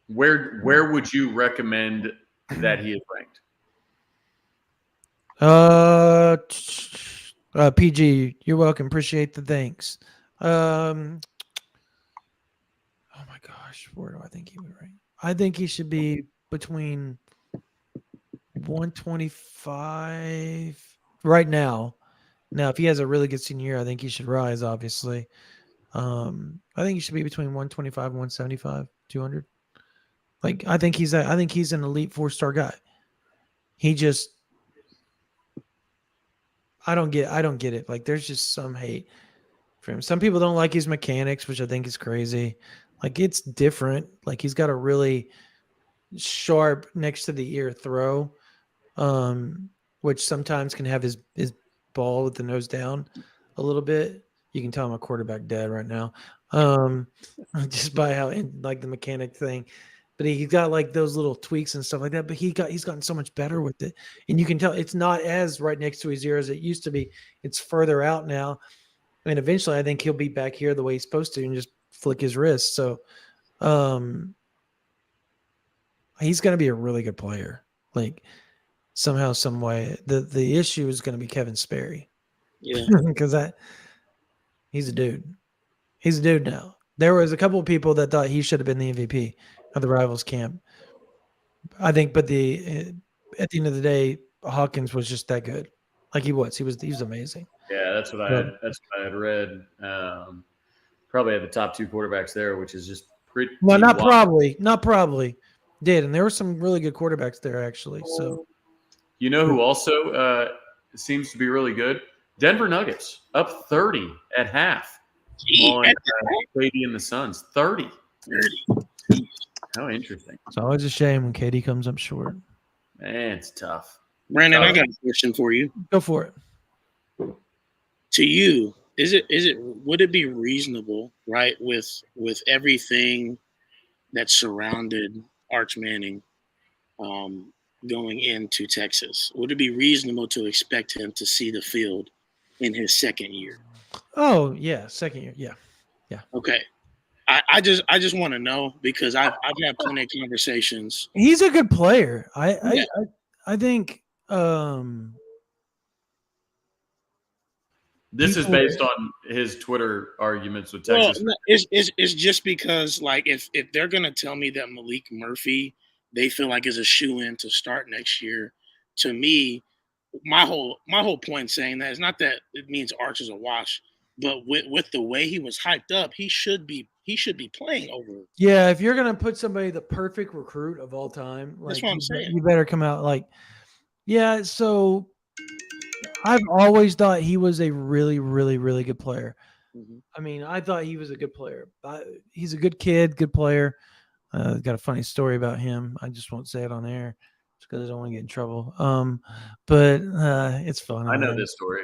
Where would you recommend that he is ranked? PG, you're welcome. Appreciate the thanks. Oh my gosh, where do I think he would rank? I think he should be between 125 right now. Now, if he has a really good senior year, I think he should rise, obviously. I think he should be between 125 and 175, 200. Like, I think he's an elite 4-star guy. He just, I don't get it. Like, there's just some hate for him. Some people don't like his mechanics, which I think is crazy. Like, it's different. Like, he's got a really sharp next to the ear throw, which sometimes can have his ball with the nose down a little bit. You can tell I'm a quarterback dad right now, just by how like the mechanic thing. But he's got like those little tweaks and stuff like that. But he's gotten so much better with it, and you can tell it's not as right next to his ear as it used to be. It's further out now, and eventually I think he'll be back here the way he's supposed to, and just flick his wrist. So, he's going to be a really good player. Like, somehow, some way. The issue is going to be Kevin Sperry. Yeah. Because he's a dude. He's a dude now. There was a couple of people that thought he should have been the MVP of the Rivals camp. I think, but at the end of the day, Hawkins was just that good. Like he was amazing. Yeah, that's what I had read. Probably had the top 2 quarterbacks there, which is just pretty. Well, not probably. Did, and there were some really good quarterbacks there actually. So, you know who also seems to be really good? Denver Nuggets up 30 at half on KD and the Suns. 30. How interesting. It's always a shame when KD comes up short. Man, it's tough. Brandon, I got a question for you. Go for it. To you, would it be reasonable, right, with everything that surrounded Arch Manning going into Texas, would it be reasonable to expect him to see the field in his second year? Oh yeah, second year, yeah. Okay, I just want to know because I've had plenty of conversations. He's a good player. I think. This is based on his Twitter arguments with Texas. Well, it's just because, like, if they're gonna tell me that Malik Murphy they feel like is a shoe-in to start next year, to me, my whole point saying that is not that it means Arch is a wash. but with the way he was hyped up, he should be playing over. Yeah, if you're gonna put somebody the perfect recruit of all time, That's like what I'm saying. you better come out like, yeah. So I've always thought he was a really, really, really good player. Mhm. I mean, I thought he was a good player. He's a good kid, good player. Got a funny story about him. I just won't say it on air just because I don't want to get in trouble. But it's fun. I on know air. this story.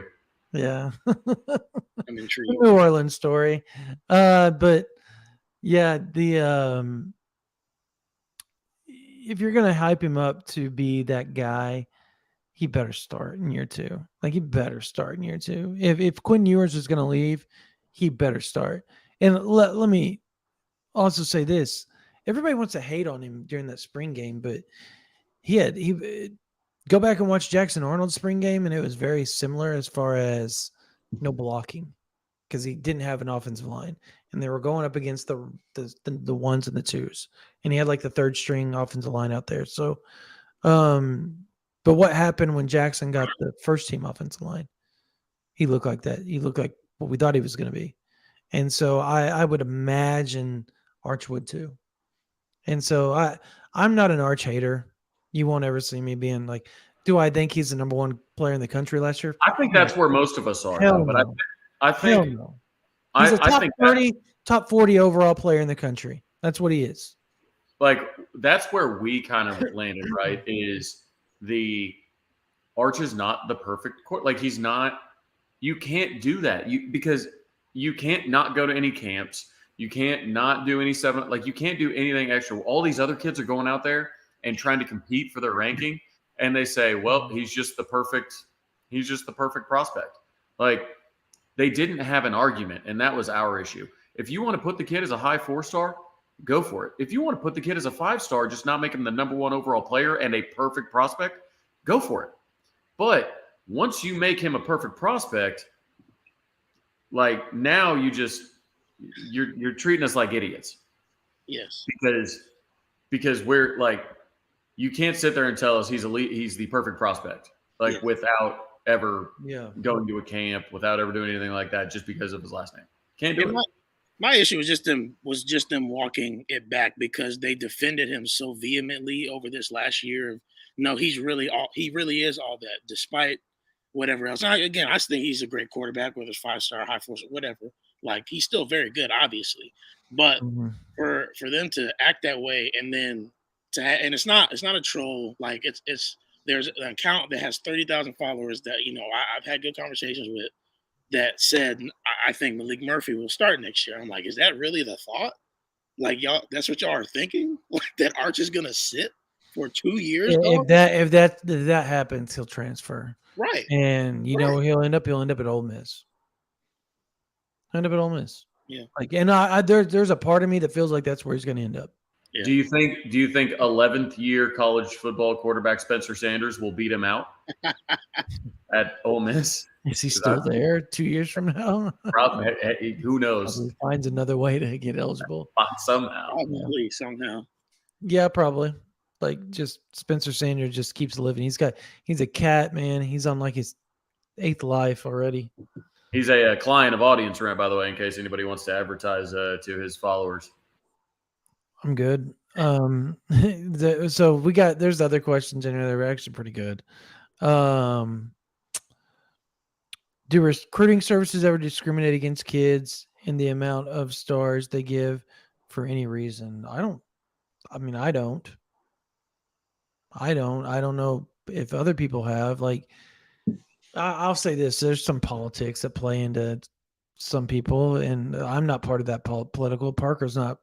Yeah. I'm The intrigued. New Orleans story. But yeah, if you're gonna hype him up to be that guy, he better start in year 2. Like he better start in year 2. If Quinn Ewers is gonna leave, he better start. And let me also say this: everybody wants to hate on him during that spring game, but he go back and watch Jackson Arnold's spring game, and it was very similar as far as no blocking because he didn't have an offensive line, and they were going up against the ones and the twos, and he had like the third string offensive line out there. So, but what happened when Jackson got the first team offensive line? He looked like that. He looked like what we thought he was going to be, and so I would imagine Arch would too. And so I'm not an Arch hater. You won't ever see me being like, do I think he's the number 1 player in the country last year? I think that's where most of us are, Hell though. But no. I Hell think no. He's a I top think 30, top 40 overall player in the country. That's what he is. like that's where we kind of landed, right? Is the Arch is not the perfect court. Like he's not. You can't do that. Because you can't not go to any camps. You can't not do any seven. Like you can't do anything extra. All these other kids are going out there and trying to compete for their ranking, and they say, "Well, he's just the perfect. He's just the perfect prospect." Like they didn't have an argument, and that was our issue. If you want to put the kid as a high 4-star, go for it. If you want to put the kid as a 5-star, just not make him the number 1 overall player and a perfect prospect, go for it. But once you make him a perfect prospect, like now you're treating us like idiots. Yes. Because we're like you can't sit there and tell us he's the perfect prospect without ever going to a camp, without ever doing anything like that, just because of his last name. Can't do it. My issue was just them walking it back because they defended him so vehemently over this last year. No, he really is all that, despite whatever else. Now, again, I think he's a great quarterback, whether it's 5-star, high 4, whatever. Like he's still very good, obviously. But for them to act that way and then and it's not a troll. Like it's there's an account that has 30,000 followers that I've had good conversations with that said I think Malik Murphy will start next year. I'm like, is that really the thought? Like y'all, that's what y'all are thinking? Like that Arch is gonna sit for 2 years? If that happens, he'll transfer. Right. And he'll end up at Ole Miss. End up at Ole Miss. Yeah. Like, and there's a part of me that feels like that's where he's going to end up. Yeah. Do you think 11th year college football quarterback Spencer Sanders will beat him out at Ole Miss? Is he still there 2 years from now? Probably. Who knows? Probably finds another way to get eligible somehow. Probably somehow. Yeah, probably. Like just Spencer Sanders just keeps living. He's a cat, man. He's on like his 8th life already. He's a client of Audience Rant, by the way, in case anybody wants to advertise to his followers. I'm good. So there's other questions in there that are actually pretty good. Do recruiting services ever discriminate against kids in the amount of stars they give for any reason? I don't know if other people have. Like, I'll say this: there's some politics that play into some people, and I'm not part of that political. Parker's not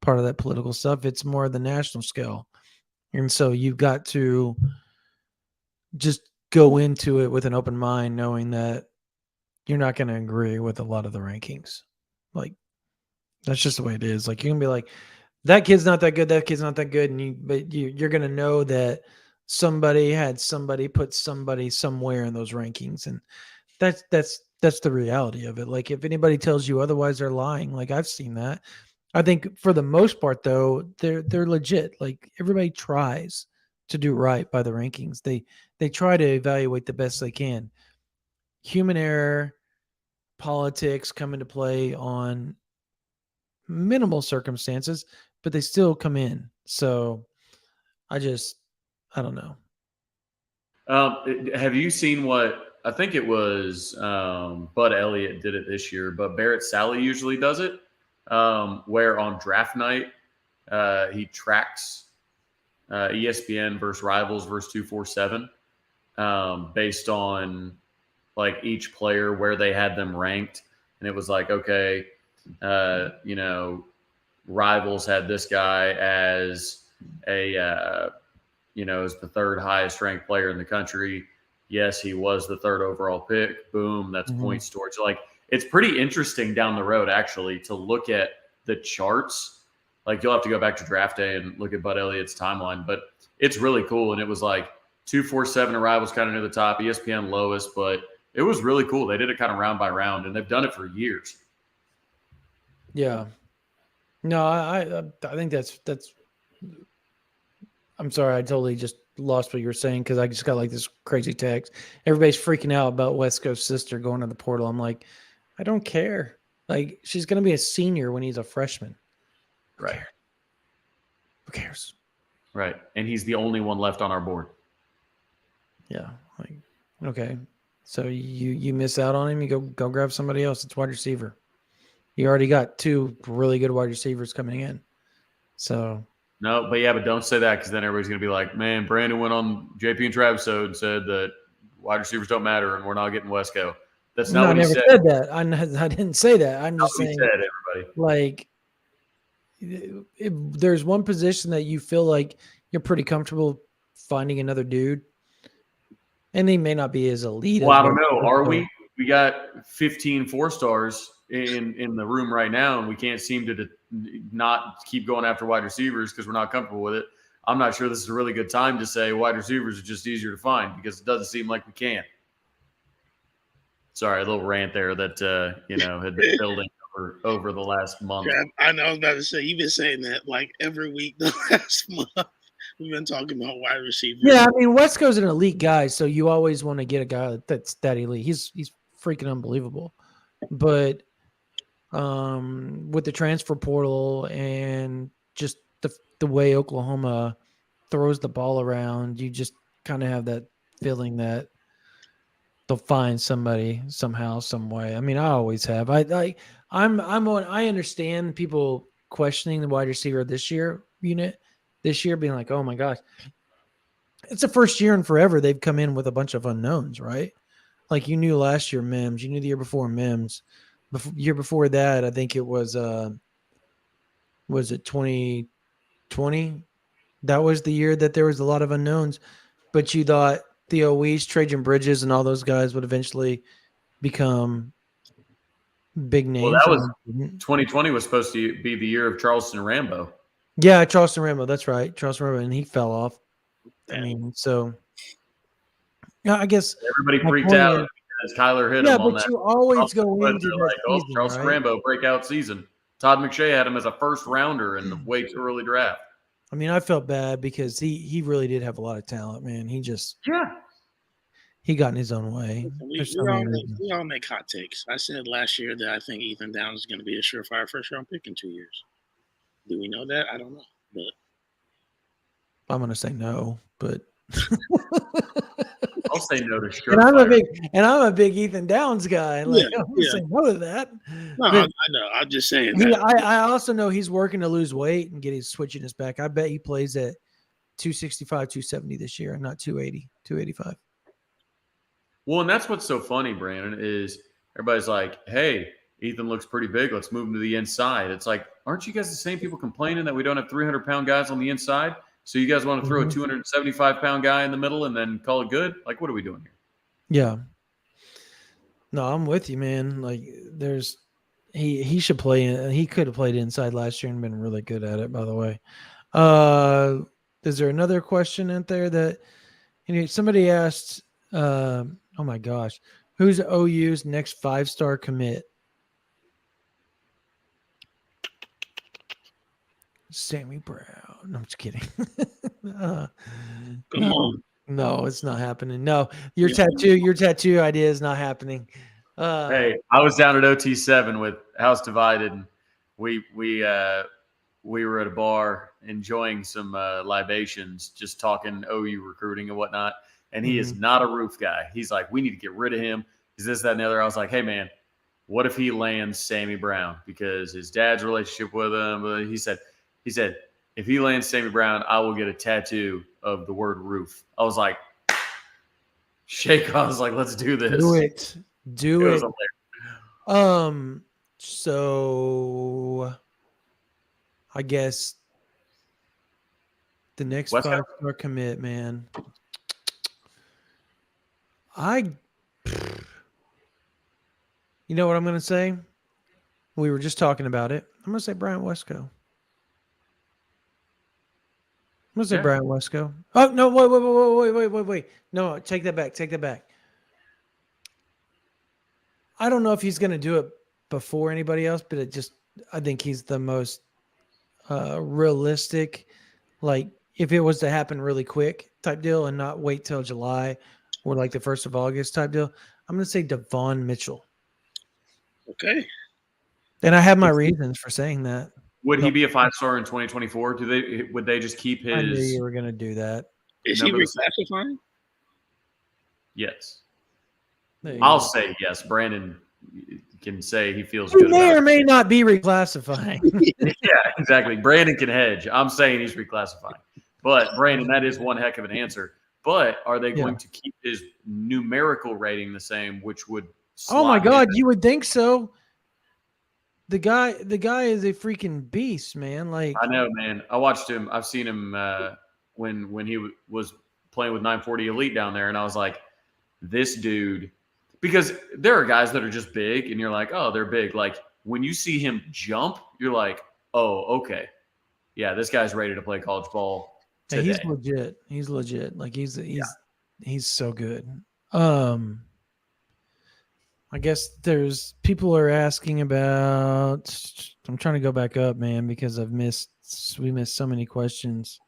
part of that political stuff. It's more the national scale, and so you've got to just go into it with an open mind, knowing that you're not going to agree with a lot of the rankings. Like, that's just the way it is. Like, you can be like, that kid's not that good. That kid's not that good. But you're going to know that somebody put somebody somewhere in those rankings. And that's the reality of it. Like, if anybody tells you otherwise, they're lying. Like, I've seen that. I think for the most part, though, they're legit. Like, everybody tries to do right by the rankings. They try to evaluate the best they can. Human error, politics come into play on minimal circumstances, but they still come in. So I don't know. Have you seen what I think it was Bud Elliott did it this year, but Barrett Sally usually does it, where on draft night he tracks ESPN versus Rivals versus 247 based on like each player where they had them ranked, and it was like, okay, Rivals had this guy as a as the third highest ranked player in the country. Yes, he was the third overall pick. Boom, that's points towards. Like, it's pretty interesting down the road actually to look at the charts. Like, you'll have to go back to draft day and look at Bud Elliott's timeline, but it's really cool. And it was like 247 Rivals kind of near the top, ESPN lowest, but it was really cool. They did it kind of round by round, and they've done it for years. Yeah. No, I think that's. I'm sorry, I totally just lost what you were saying because I just got like this crazy text. Everybody's freaking out about West Coast sister going to the portal. I'm like, I don't care. Like, she's going to be a senior when he's a freshman. Right. Who cares? Right. And he's the only one left on our board. Yeah. Like, okay. So you miss out on him. You go grab somebody else. It's wide receiver. You already got two really good wide receivers coming in. So. No, but don't say that because then everybody's going to be like, man, Brandon went on JP and Travis and said that wide receivers don't matter and we're not getting Wesco. That's not what he said. I never said that. I didn't say that. I'm just saying, said, everybody. Like, if there's one position that you feel like you're pretty comfortable finding another dude, and they may not be as elite. Well, I don't know. Are we? We got 15 4-stars in the room right now, and we can't seem to not keep going after wide receivers because we're not comfortable with it. I'm not sure this is a really good time to say wide receivers are just easier to find because it doesn't seem like we can. Sorry, a little rant there that had been building over the last month. Yeah, I know. I was about to say, you've been saying that like every week the last month. We've been talking about wide receivers. Yeah, I mean, Wesco's an elite guy, so you always want to get a guy that's that elite. He's freaking unbelievable. But with the transfer portal and just the way Oklahoma throws the ball around, you just kind of have that feeling that they'll find somebody somehow, some way. I mean, I always have. I understand people questioning the wide receiver this year, being like, oh my gosh, it's the first year in forever they've come in with a bunch of unknowns, right? Like, you knew last year Mims, you knew the year before Mims, year before that I think it was it 2020? That was the year that there was a lot of unknowns, but you thought the OUIs, Trajan Bridges, and all those guys would eventually become big names. Well, that was 2020 was supposed to be the year of Charleston Rambo. Yeah, Charleston Rambo. That's right, Charleston Rambo, and he fell off. I mean, so yeah, I guess everybody freaked out because Kyler hit him on that. Yeah, but you always go into like, season, Charleston right? Rambo breakout season. Todd McShay had him as a first rounder in the way too early draft. I mean, I felt bad because he really did have a lot of talent, man. He got in his own way. We all make hot takes. I said last year that I think Ethan Downs is going to be a surefire first-round pick in 2 years. Do we know that? I don't know, but I'm going to say no. But I'll say no to surefire. And I'm a big Ethan Downs guy. Like, I'm going to say no to that. No, I know. I'm just saying that. I also know he's working to lose weight and get his switching his back. I bet he plays at 265, 270 this year, and not 280, 285. Well, and that's what's so funny, Brandon, is everybody's like, hey, Ethan looks pretty big. Let's move him to the inside. It's like, aren't you guys the same people complaining that we don't have 300-pound guys on the inside? So you guys want to throw a 275-pound guy in the middle and then call it good? Like, what are we doing here? Yeah. No, I'm with you, man. Like, he should play. He could have played inside last year and been really good at it, by the way. Is there another question out there that somebody asked, oh my gosh, who's OU's next 5-star commit? Sammy Brown. No, I'm just kidding. Come on. No, it's not happening. No, your tattoo idea is not happening. Hey, I was down at OT7 with House Divided, and we were at a bar enjoying some libations, just talking OU recruiting and whatnot. And he is not a roof guy. He's like, we need to get rid of him. He's this, that, and the other. I was like, hey, man, what if he lands Sammy Brown? Because his dad's relationship with him. He said, if he lands Sammy Brown, I will get a tattoo of the word roof. I was like, shake. I was like, let's do this. Do it. So I guess the next 5-star commit, man. You know what I'm going to say? We were just talking about it. I'm going to say Bryant Wesco. I'm going to say Bryant Wesco. Oh, no, wait. No, take that back. I don't know if he's going to do it before anybody else, but I think he's the most realistic. Like, if it was to happen really quick type deal and not wait till July or like the 1st of August type deal, I'm going to say Devon Mitchell. Okay. And I have my reasons for saying that. Would he be a 5-star in 2024? Would they just keep his? I knew you were going to do that. Is he reclassifying? Yes. I'll say yes. Brandon can say he feels good. He may or may not be reclassifying. Yeah, exactly. Brandon can hedge. I'm saying he's reclassifying. But Brandon, that is one heck of an answer. But are they going to keep his numerical rating the same, which would? Oh my God, you would think so. The guy is a freaking beast, man. Like, I know, man. I watched him. I've seen him when he was playing with 940 Elite down there, and I was like, this dude. Because there are guys that are just big, and you're like, oh, they're big. Like, when you see him jump, you're like, oh, okay. Yeah, this guy's ready to play college ball today. Yeah, he's legit. Like, he's so good. I guess there's people are asking about. I'm trying to go back up, man, because we missed so many questions.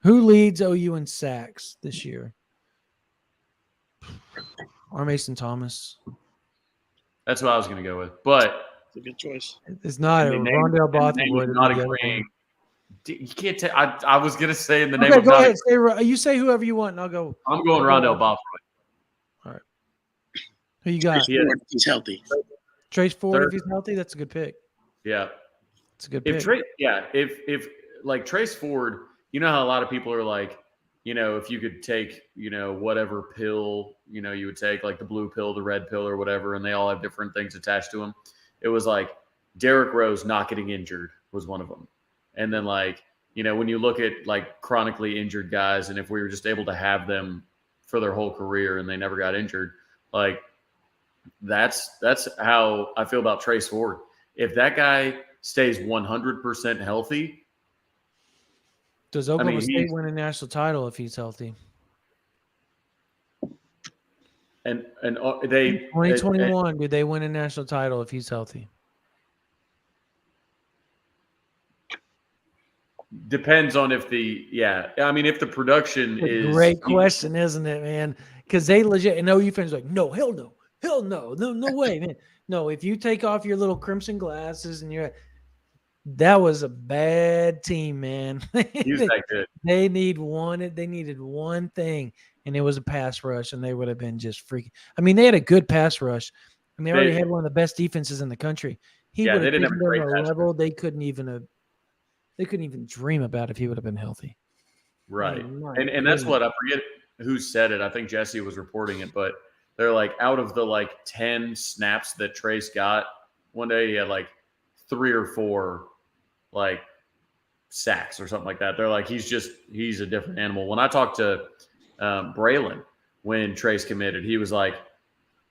Who leads OU in sacks this year? Or Mason Thomas. That's what I was going to go with, but it's a good choice. It's not a Rondell Bothroyd. Not agreeing. You can't take. I was going to say in the name of. Go ahead. You say whoever you want, and I'll go. I'm going Rondell Bothroyd. All right. Who you got? He's healthy. Trace Ford, if he's healthy, that's a good pick. Yeah, it's a good pick. If like Trace Ford, you know how a lot of people are like, if you could take, whatever pill, you would take, like the blue pill, the red pill, or whatever, and they all have different things attached to them. It was like Derrick Rose not getting injured was one of them. And then when you look at like chronically injured guys, and if we were just able to have them for their whole career and they never got injured, like that's how I feel about Trace Ford. If that guy stays 100% healthy. Does Oklahoma State win a national title if he's healthy? And they 2021, did they win a national title if he's healthy? Depends on if if the production is great question, isn't it, man? Because they legit and OU fans are like, no, hell no, no way, man. No, if you take off your little crimson glasses and that was a bad team, man. He was that good. They needed one thing, and it was a pass rush, and they would have been just freaking. I mean, they had a good pass rush, and they already had one of the best defenses in the country. He would have taken them to a level they couldn't even dream about if he would have been healthy. Right, and that's what I forget who said it. I think Jesse was reporting it, but they're like out of the 10 snaps that Trace got one day, he had 3 or 4 sacks or something like that. They're like, he's a different animal. When I talked to Braylon when Trace committed, he was like,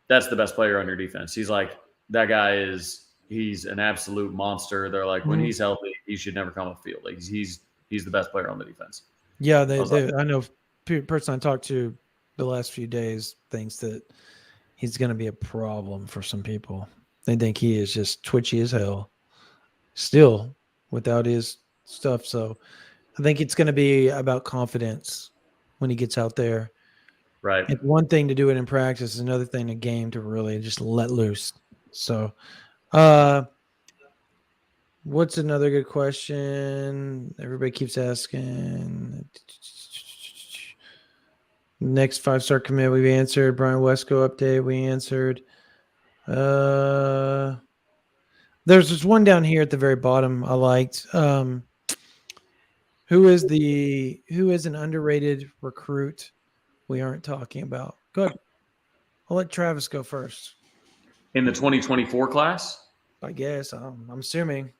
that's the best player on your defense. He's like, that guy he's an absolute monster. They're like, when he's healthy, he should never come off the field. Like he's the best player on the defense. Yeah, I know person I talked to the last few days thinks that he's going to be a problem for some people. They think he is just twitchy as hell still without his stuff. So I think it's going to be about confidence when he gets out there. Right. It's one thing to do it in practice, it's another thing in a game to really just let loose. So, what's another good question? Everybody keeps asking. Next 5-star commit we answered. Brian Wesco update we answered. There's this one down here at the very bottom I liked. Who is an underrated recruit we aren't talking about? Go ahead. I'll let Travis go first. In the 2024 class? I guess. I'm assuming.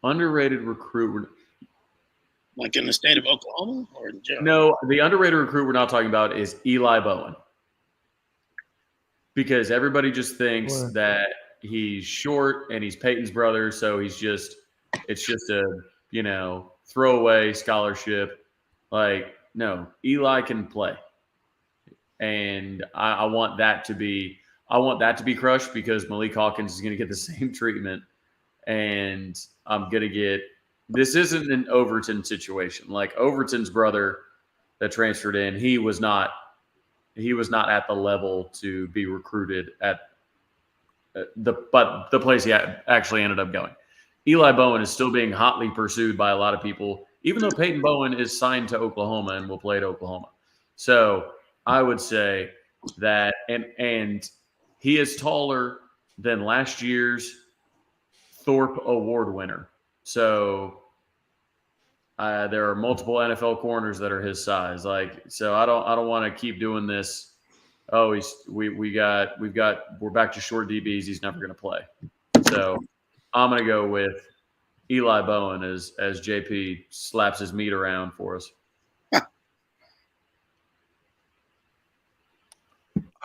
Underrated recruit. Like in the state of Oklahoma or in general? No, the underrated recruit we're not talking about is Eli Bowen. Because everybody just thinks that he's short and he's Peyton's brother, so it's just a, throwaway scholarship. Like, no, Eli can play. And I want that to be crushed because Malik Hawkins is going to get the same treatment. And I'm going to get – this isn't an Overton situation. Like Overton's brother that transferred in, he was not at the level to be recruited at the place he actually ended up going. Eli Bowen is still being hotly pursued by a lot of people, even though Peyton Bowen is signed to Oklahoma and will play at Oklahoma. So I would say that, and he is taller than last year's Thorpe Award winner. So there are multiple NFL corners that are his size. So I don't want to keep doing this. Oh, we're back to short DBs. He's never going to play. So I'm going to go with Eli Bowen as JP slaps his meat around for us.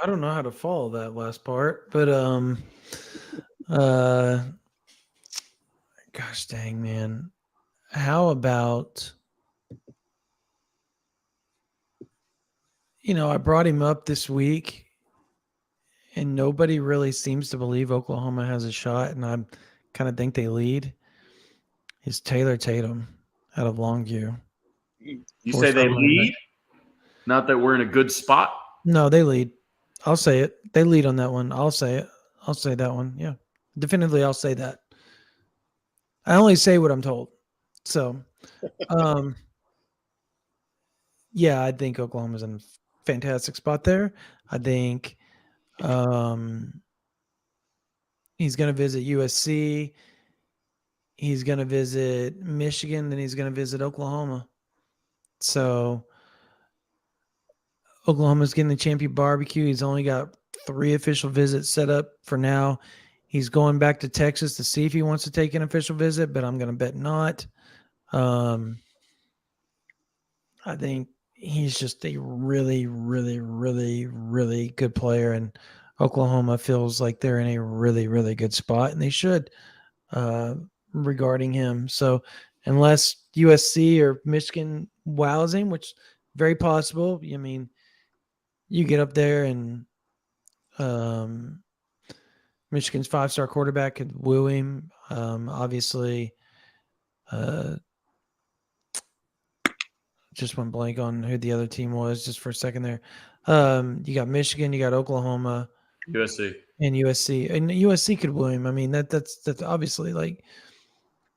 I don't know how to follow that last part, but gosh dang, man. How about, I brought him up this week and nobody really seems to believe Oklahoma has a shot, and I kind of think they lead, is Taylor Tatum out of Longview. You say they lead? Not that we're in a good spot? No, they lead. I'll say it. They lead on that one. I'll say it. I'll say that one. Yeah. Definitively, I'll say that. I only say what I'm told. So, yeah, I think Oklahoma's in a fantastic spot there. I think he's going to visit USC. He's going to visit Michigan. Then he's going to visit Oklahoma. So Oklahoma's getting the champion barbecue. He's only got 3 official visits set up for now. He's going back to Texas to see if he wants to take an official visit, but I'm going to bet not. I think he's just a really, really, really, really good player, and Oklahoma feels like they're in a really, really good spot, and they should regarding him. So unless USC or Michigan wows him, which is very possible, I mean, you get up there and Michigan's 5-star quarterback could woo him. Obviously, just went blank on who the other team was just for a second there. You got Michigan, you got Oklahoma, USC, and USC could woo him. I mean, that's obviously, like,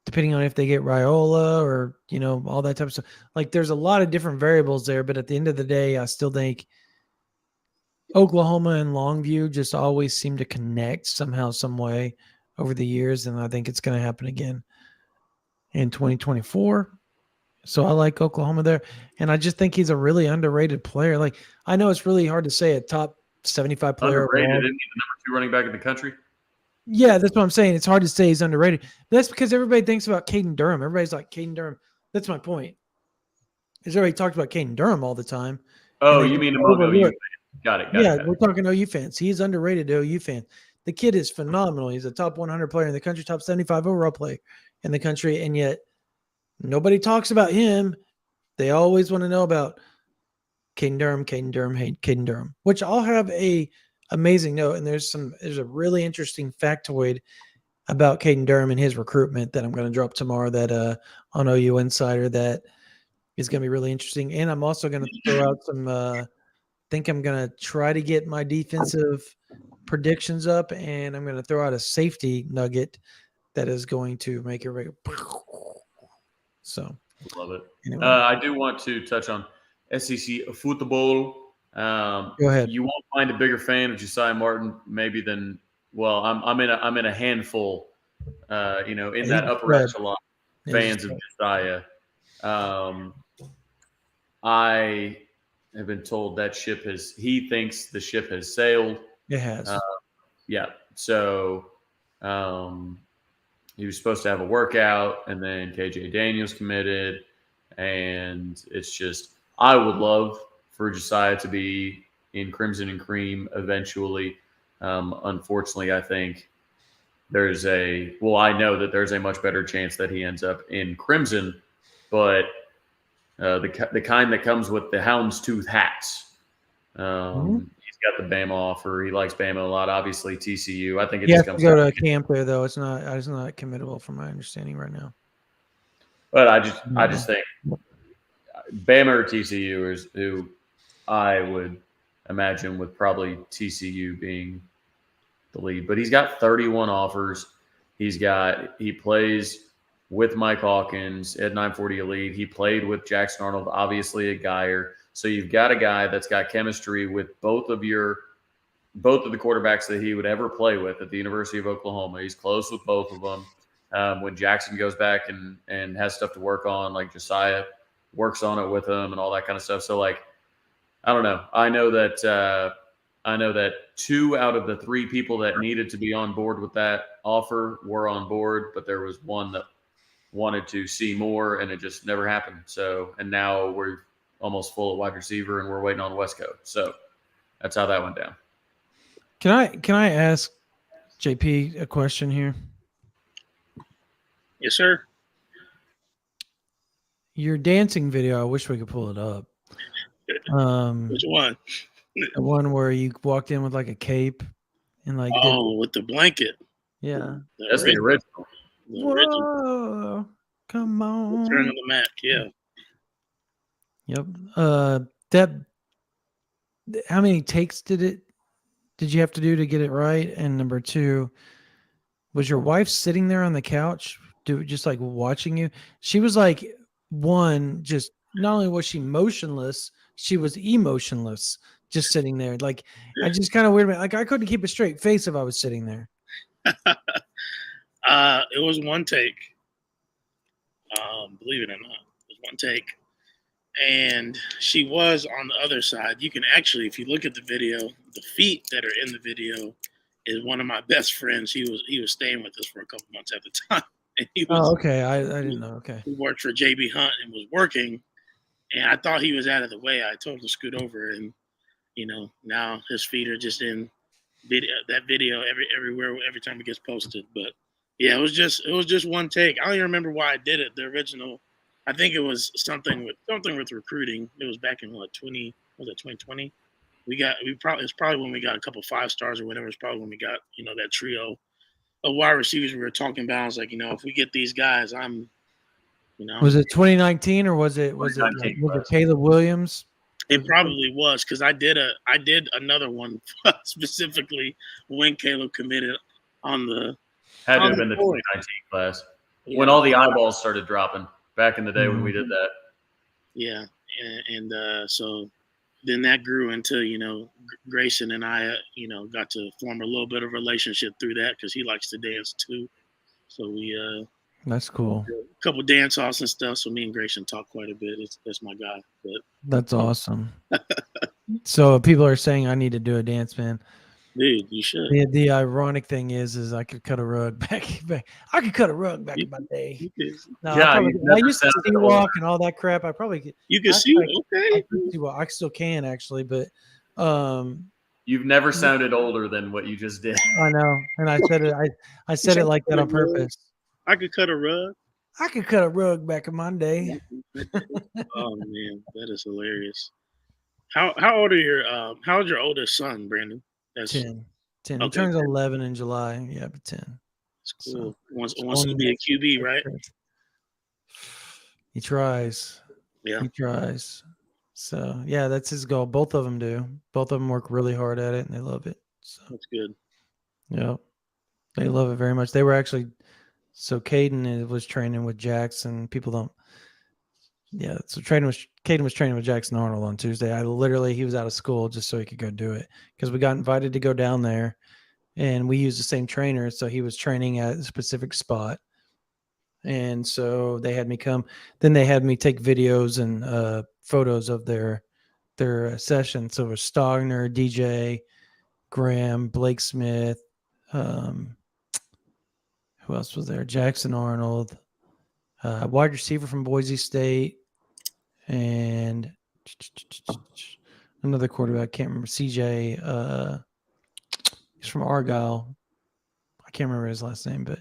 depending on if they get Raiola or all that type of stuff. Like, there's a lot of different variables there, but at the end of the day, I still think Oklahoma and Longview just always seem to connect somehow, some way over the years, and I think it's going to happen again in 2024. So I like Oklahoma there, and I just think he's a really underrated player. Like, I know it's really hard to say a top 75 player. Underrated, isn't he the number 2 running back in the country? Yeah, that's what I'm saying. It's hard to say he's underrated. But that's because everybody thinks about Caden Durham. Everybody's like, Caden Durham. That's my point. Because everybody talks about Caden Durham all the time. Oh, you mean among OU fans. Got it. We're talking OU fans. He's underrated to OU fans. The kid is phenomenal. He's a top 100 player in the country, top 75 overall player in the country, and yet nobody talks about him. They always want to know about Caden Durham, which I'll have a amazing note. And there's a really interesting factoid about Caden Durham and his recruitment that I'm going to drop tomorrow that on OU Insider that is going to be really interesting. And I'm also going to throw out some think I'm going to try to get my defensive predictions up, and I'm going to throw out a safety nugget that is going to make everybody go. So Love it. anyway. I do want to touch on SEC football. Go ahead. You won't find a bigger fan of Josiah Martin maybe than I'm in a handful. In that upper echelon fans of Josiah. I have been told that he thinks the ship has sailed. It has. Yeah. So he was supposed to have a workout, and then KJ Daniels committed. And it's just, I would love for Josiah to be in Crimson and Cream eventually. Unfortunately, I think I know that there's a much better chance that he ends up in Crimson, but the kind that comes with the houndstooth hats. He's got the Bama offer. He likes Bama a lot. Obviously, TCU. I think it just comes to go to camp there, though. It's not committable from my understanding right now. But I just think Bama or TCU is who I would imagine with probably TCU being the lead. But he's got 31 offers. He plays with Mike Hawkins at 940 Elite. He played with Jackson Arnold, obviously at Geyer. So you've got a guy that's got chemistry with both of the quarterbacks that he would ever play with at the University of Oklahoma. He's close with both of them. When Jackson goes back and has stuff to work on, like Josiah works on it with him and all that kind of stuff. So I don't know. I know that 2 out of the 3 people that needed to be on board with that offer were on board, but there was one that wanted to see more, and it just never happened. So, and now we're almost full of wide receiver, and we're waiting on Wesco. So that's how that went down. Can I ask JP a question here? Yes, sir. Your dancing video, I wish we could pull it up. Which one? The one where you walked in with like a cape and with the blanket. Yeah. That's the original. Whoa, come on. Turn on the Mac, yeah. Yep. How many takes did you have to do to get it right? And number 2, was your wife sitting there on the couch, just like watching you? She was like, just not only was she motionless, she was emotionless, just sitting there. Like, I just kind of weird. Like, I couldn't keep a straight face if I was sitting there. It was one take. Believe it or not, it was one take. And she was on the other side. You can actually, if you look at the video, the feet that are in the video is one of my best friends. He was staying with us for a couple months at the time. And he was, okay. I didn't know. Okay. He worked for JB Hunt and was working, and I thought he was out of the way. I told him to scoot over, and now his feet are just in that video everywhere every time it gets posted. But yeah, it was just one take. I don't even remember why I did it. The original, I think it was something with recruiting. It was back in 2020? It's probably when we got a couple 5-stars or whatever. It's probably when we got that trio of wide receivers we were talking about. I was like, if we get these guys, Was it 2019 or was it Caleb Williams? It probably was, because I did another one specifically when Caleb committed on the. Had to have been the 2019 class when all the eyeballs started dropping back in the day when we did that. Yeah, and so then that grew into Grayson and I got to form a little bit of relationship through that, because he likes to dance too. So we that's cool. A couple dance offs and stuff. So me and Grayson talk quite a bit. That's my guy. But that's awesome. So people are saying I need to do a dance, man. Dude, you should. The ironic thing is I could cut a rug back. I could cut a rug back in my day. No, yeah, I used to see walk and all that crap. I probably could. You can see okay. I still can actually, but you've never sounded older than what you just did. I know, and I said it. I said it like that on purpose. I could cut a rug. I could cut a rug back in my day. Oh man, that is hilarious. How old are how's your oldest son, Brandon? That's 10. Okay. He turns 11 in July. Yeah, but 10. That's Cool. Wants going to be a QB, into- right? He tries. Yeah. He tries. So yeah, that's his goal. Both of them do. Both of them work really hard at it, and they love it. So That's good. yeah, they love it very much. They were actually Caden was training with Jackson. People don't. Yeah, so Caden was training with Jackson Arnold on Tuesday. He was out of school just so he could go do it because we got invited to go down there, and we used the same trainer, so he was training at a specific spot. And so they had me come. Then they had me take videos and photos of their session. So it was Stogner, DJ, Graham, Blake Smith. Who else was there? Jackson Arnold, wide receiver from Boise State, and another quarterback. Can't remember. CJ. He's from Argyle. I can't remember his last name, but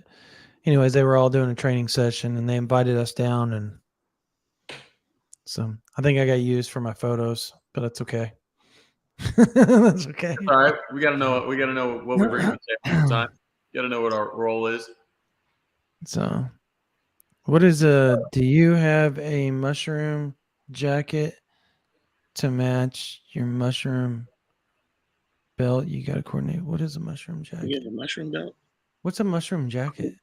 anyways, they were all doing a training session, and they invited us down, and so I think I got used for my photos, but that's okay. That's okay. All right, we got to know. We got to know what we bring to the table time. Got to know what our role is. So, what is do you have a mushroom jacket to match your mushroom belt? You got to coordinate. What is a mushroom jacket? You have a mushroom belt? What's a mushroom jacket?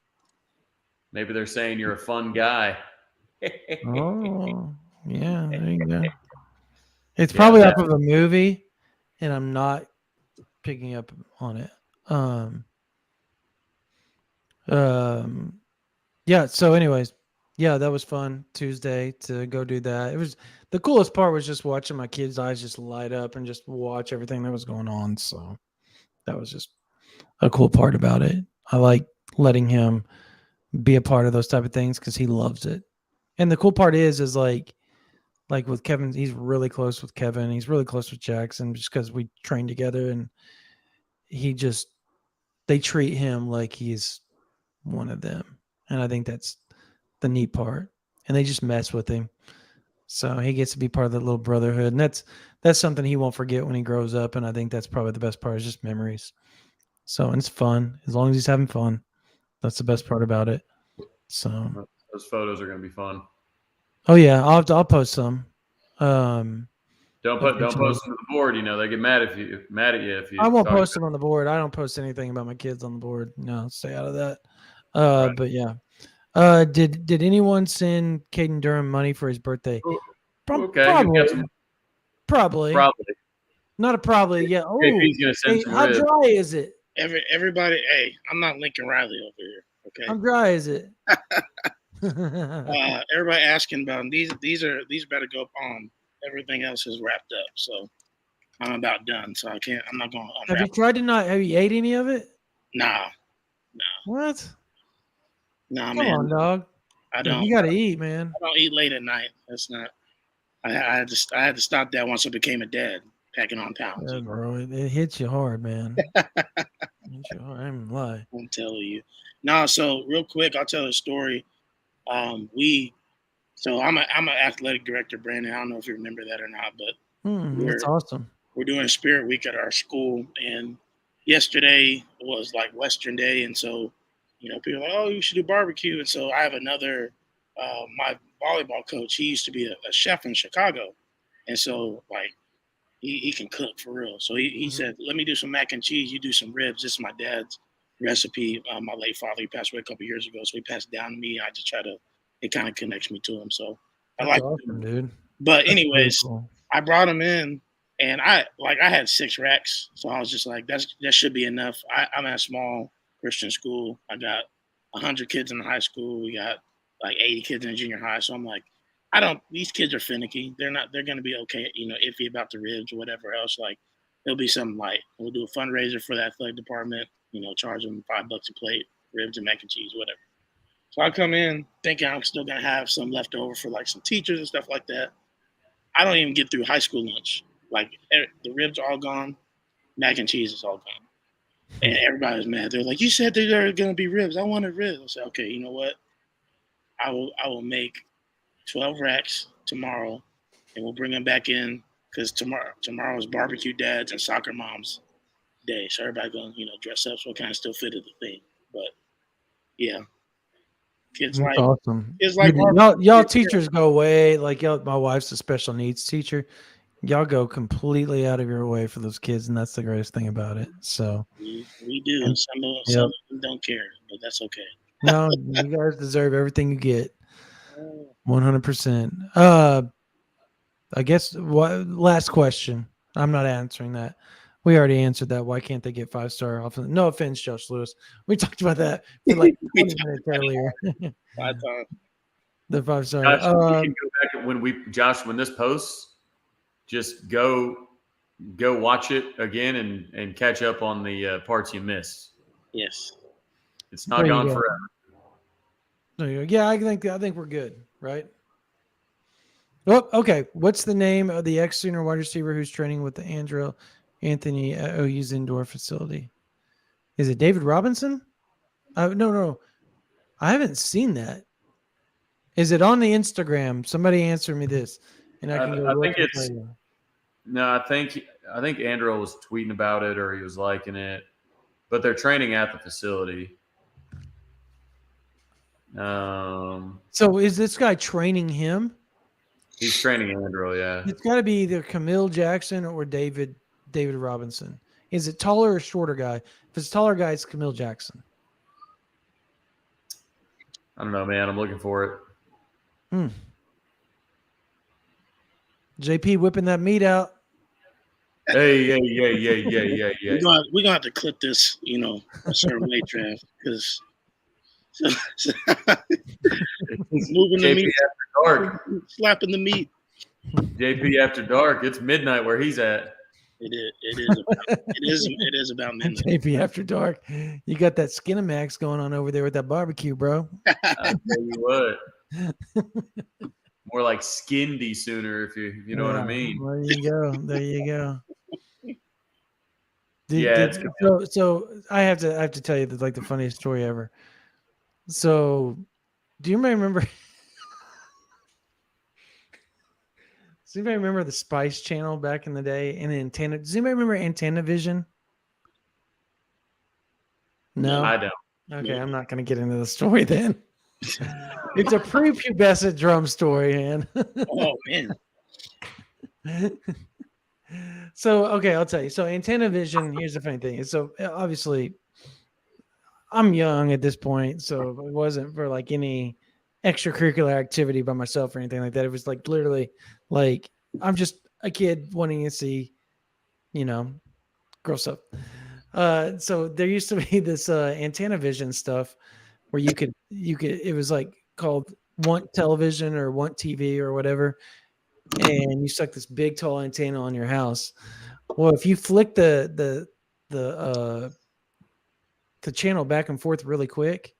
Maybe they're saying you're a fun guy. Oh, yeah, there you go. It's probably off of a movie, and I'm not picking up on it. Yeah. So, anyways, yeah, that was fun Tuesday to go do that. It was the coolest part was just watching my kids' eyes just light up and just watch everything that was going on. So that was just a cool part about it. I like letting him be a part of those type of things because he loves it. And the cool part is like with Kevin, he's really close with Kevin. He's really close with Jackson just because we train together, and they treat him like he's one of them. And I think that's the neat part. And they just mess with him. So he gets to be part of the little brotherhood. And that's something he won't forget when he grows up. And I think that's probably the best part is just memories. So, and it's fun. As long as he's having fun. That's the best part about it. So those photos are going to be fun. Oh yeah, I'll post some. Don't post them to the board. You know they get mad at you. If you. I won't post them on the board. I don't post anything about my kids on the board. No, stay out of that. Right. But yeah. Did anyone send Caden Durham money for his birthday? Okay. Probably. Not a probably. Yeah. Oh, he's gonna send some how ribs. dry is it? Everybody. Hey, I'm not Lincoln Riley over here. Okay. How dry is it? Everybody asking about them. These better go on. Everything else is wrapped up, so I'm about done. So I'm not going to. Have you ate any of it? Nah. What? Nah, Come man. on, dog. I don't. You got to eat, man. I don't eat late at night. That's not. I had to stop that once I became a dad, packing on pounds. Yeah, bro, it hits you hard, man. Hits you hard. I'm gonna lie. I'm telling you. No, so real quick, I'll tell a story. I'm an athletic director, Brandon. I don't know if you remember that or not, but that's awesome. We're doing a Spirit Week at our school, and yesterday was like Western Day, and so people are like, oh, you should do barbecue, and so I have another my volleyball coach. He used to be a chef in Chicago, and so like he can cook for real. So he said, let me do some mac and cheese. You do some ribs. This is my dad's recipe. My late father, he passed away a couple years ago, so he passed it down to me. I just try to. It kind of connects me to him. So I like awesome, dude. But anyways, cool. I brought him in, and I had 6 racks. So I was just like, that should be enough. I'm at a small Christian school. I got 100 kids in the high school. We got like 80 kids in junior high. So I'm like, these kids are finicky. They're going to be okay, iffy about the ribs or whatever else. Like there'll be something light. We'll do a fundraiser for the athletic department, charge them $5 a plate, ribs and mac and cheese, whatever. So I come in thinking I'm still going to have some left over for like some teachers and stuff like that. I don't even get through high school lunch. Like the ribs are all gone. Mac and cheese is all gone. And everybody's mad. They're like, you said there are going to be ribs. I wanted ribs. I said, okay, you know what? I will make 12 racks tomorrow, and we'll bring them back in because tomorrow is barbecue dads and soccer moms day. So everybody going to, dress up so it kind of still fitted the theme. But Yeah. Kids That's like awesome. kids like Y'all teachers go way like my wife's a special needs teacher. Y'all go completely out of your way for those kids, and that's the greatest thing about it. So we do. and, Some yep. of them don't care, but that's okay. No, you guys deserve everything you get. 100%. I guess what last question. I'm not answering that. We already answered that. Why can't they get 5-star off? No offense, Josh Lewis. We talked about that for like 20 minutes earlier. 5 times. The 5-star. Josh, we can go back when this posts, just go watch it again and catch up on the parts you missed. Yes. It's not gone forever. There you go. Yeah, I think we're good, right? Oh, okay. What's the name of the ex-Sooner wide receiver who's training with the Anthony at OU's indoor facility? Is it David Robinson? No. I haven't seen that. Is it on the Instagram? Somebody answer me this, and I can go. I think it's no. I think Andrew was tweeting about it or he was liking it, but they're training at the facility. So is this guy training him? He's training Andrew, yeah. It's got to be either Camille Jackson or David Robinson. Is it taller or shorter guy? If it's taller guy, it's Camille Jackson. I don't know, man. I'm looking for it. JP whipping that meat out. Hey. We're gonna have to clip this, a certain way, Trav, because moving the meat after dark, slapping the meat. JP after dark. It's midnight where he's at. It is about midnight. JP after dark. You got that Skinamax going on over there with that barbecue, bro. I tell you what. More like Skindy Sooner, if you know what I mean. There you go. So I have to tell you the funniest story ever. So, do you remember? Does anybody remember the Spice Channel back in the day and Antenna? Does anybody remember Antenna Vision? No, I don't. Okay, I'm not going to get into the story then. It's a prepubescent drum story, man. Oh man. So, okay, I'll tell you. So, Antenna Vision, here's the funny thing. So, obviously, I'm young at this point, so it wasn't for like any extracurricular activity by myself or anything like that. It was like literally like I'm just a kid wanting to see, girl stuff. So there used to be this Antenna Vision stuff where you could it was like called Want Television or Want TV or whatever, and you stuck this big tall antenna on your house. Well, if you flick the channel back and forth really quick,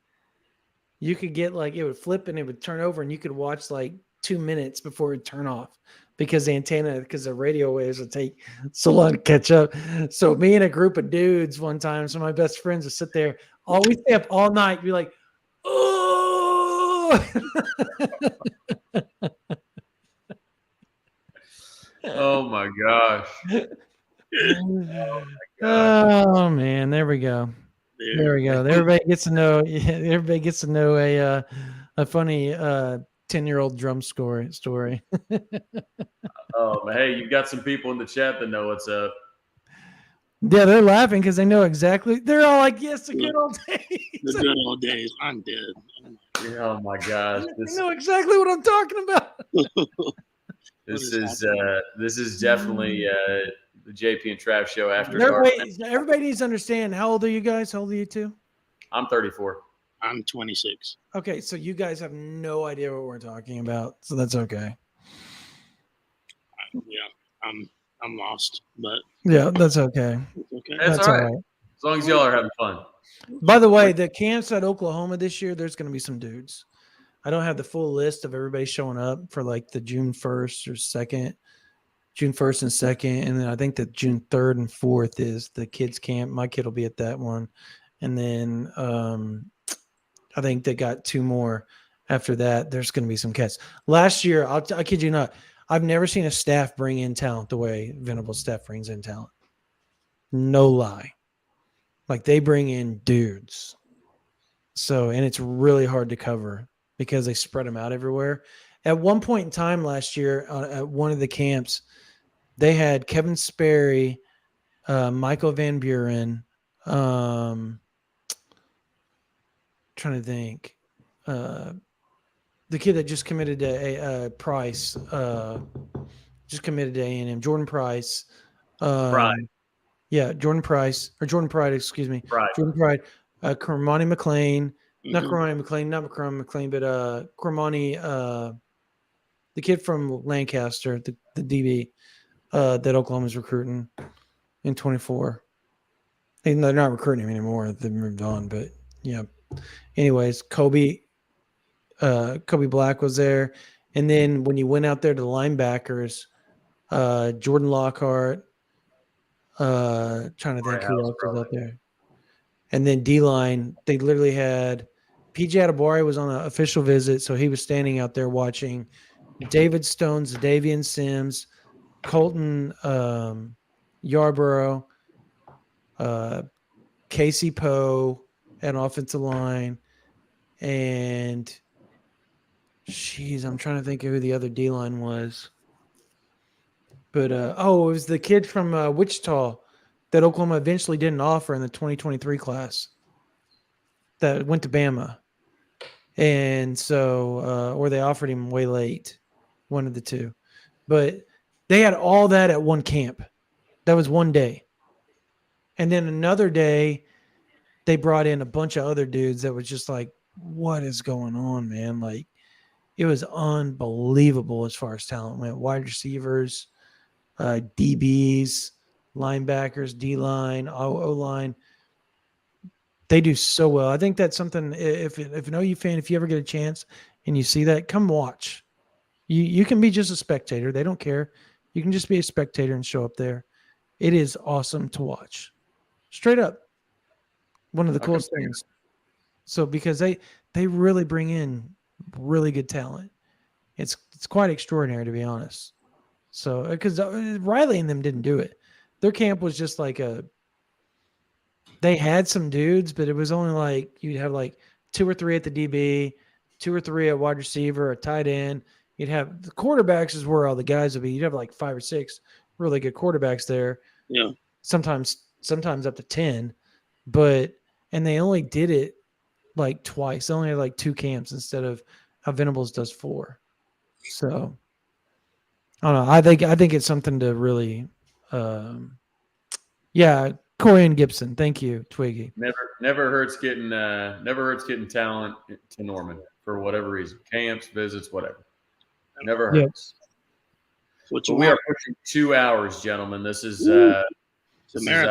you could get like it would flip and it would turn over, and you could watch like 2 minutes before it would turn off because the radio waves would take so long to catch up. So me and a group of dudes one time, some of my best friends would sit there, we stay up all night, be like, oh. Oh my gosh. Oh man, there we go. There we go. Everybody gets to know. Everybody gets to know a funny 10-year-old drum story. Oh, hey, you've got some people in the chat that know what's up. Yeah, they're laughing because they know exactly. They're all like, "Yes, the good old days." The good old days. I'm dead. Oh my gosh, I know exactly what I'm talking about. This is definitely the JP and Trav show after dark. Everybody needs to understand. How old are you guys? How old are you two? I'm 34. I'm 26. Okay, so you guys have no idea what we're talking about, so that's okay. Yeah, I'm lost, but yeah, that's okay. Okay, that's all right. As long as y'all are having fun. By the way, the camps at Oklahoma this year, there's going to be some dudes. I don't have the full list of everybody showing up for like the June 1st or 2nd, June 1st and 2nd. And then I think that June 3rd and 4th is the kids camp. My kid will be at that one. And then I think they got 2 more after that. There's going to be some cats. Last year, I kid you not, I've never seen a staff bring in talent the way Venable staff brings in talent. No lie. Like they bring in dudes. So, and it's really hard to cover because they spread them out everywhere. At one point in time last year, at one of the camps, they had Kevin Sperry, Michael Van Buren, trying to think, the kid that just committed to Price, just committed to A&M, Jordan Price. Pride. Yeah, Jordan Price, or Jordan Pride, excuse me. Pride. Jordan Pride, Cormani McLean, not Mhm. Cormani McLean, not McLean, but Cormani, the kid from Lancaster, the DB that Oklahoma's recruiting in 24. They're not recruiting him anymore. They've moved on, but yeah. Anyways, Kobe Black was there. And then when you went out there to the linebackers, Jordan Lockhart, trying to think who else was out there. And then D-line, they literally had PJ Adebawore was on an official visit, so he was standing out there watching David Stones, Davian Sims, Colton Yarborough, Casey Poe at offensive line, and I'm trying to think of who the other D-line was. But it was the kid from Wichita that Oklahoma eventually didn't offer in the 2023 class that went to Bama. And so, or they offered him way late, one of the two. But they had all that at one camp. That was one day. And then another day, they brought in a bunch of other dudes that was just like, what is going on, man? Like, it was unbelievable as far as talent went. Wide receivers, DBs, linebackers, D-line, O-line. They do so well. I think that's something, if an OU fan, if you ever get a chance and you see that, come watch. You can be just a spectator. They don't care. You can just be a spectator and show up there. It is awesome to watch. Straight up. One of the coolest things. So because they really bring in really good talent. It's quite extraordinary, to be honest. So because Riley and them didn't do it. Their camp was just like they had some dudes, but it was only like you'd have like 2 or 3 at the DB, 2 or 3 at wide receiver, a tight end. You'd have the quarterbacks is where all the guys would be. You'd have like 5 or 6 really good quarterbacks there. Yeah. Sometimes up to 10, and they only did it like twice. They only had like 2 camps instead of how Venables does 4. So I don't know. I think it's something to really, Corey and Gibson. Thank you, Twiggy. Never hurts getting talent to Norman for whatever reason. Camps, visits, whatever. Never hurts. But we are pushing 2 hours, gentlemen. This is I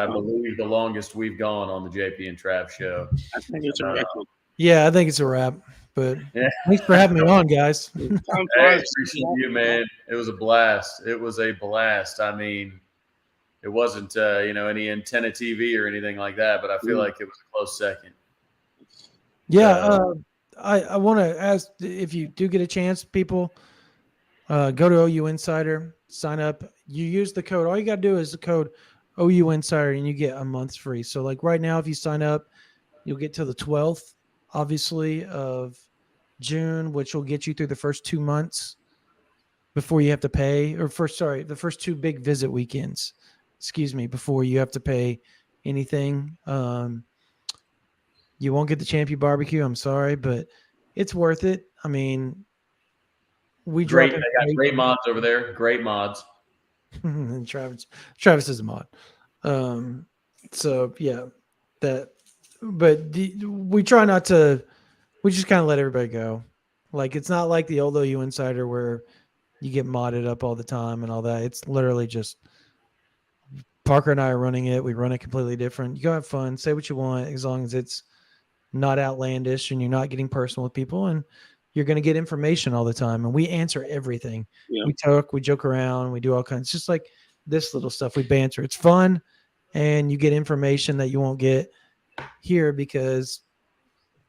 believe, the longest we've gone on the JP and Trav show. I think it's a record. Yeah, I think it's a wrap. But thanks for having me on, guys. Hey, appreciate you, man. It was a blast. I mean, it wasn't any antenna TV or anything like that, but I feel like it was a close second. Yeah, I want to ask if you do get a chance, people, go to OU Insider, sign up. You use the code. All you got to do is the code OU Insider, and you get a month free. So, like right now, if you sign up, you'll get to the 12th, obviously, of June, which will get you through the first 2 months before you have to pay, the first 2 big visit weekends, before you have to pay anything. You won't get the Champion Barbecue. I'm sorry, but it's worth it. I mean, they got great mods over there. Great mods. And Travis is a mod. So yeah, we try not to. We just kind of let everybody go. Like, it's not like the old OU Insider where you get modded up all the time and all that. It's literally just Parker and I are running it. We run it completely different. You go have fun, say what you want, as long as it's not outlandish and you're not getting personal with people, and you're going to get information all the time. And we answer everything. Yeah. We talk, we joke around, we do all kinds. It's just like this little stuff. We banter. It's fun, and you get information that you won't get here because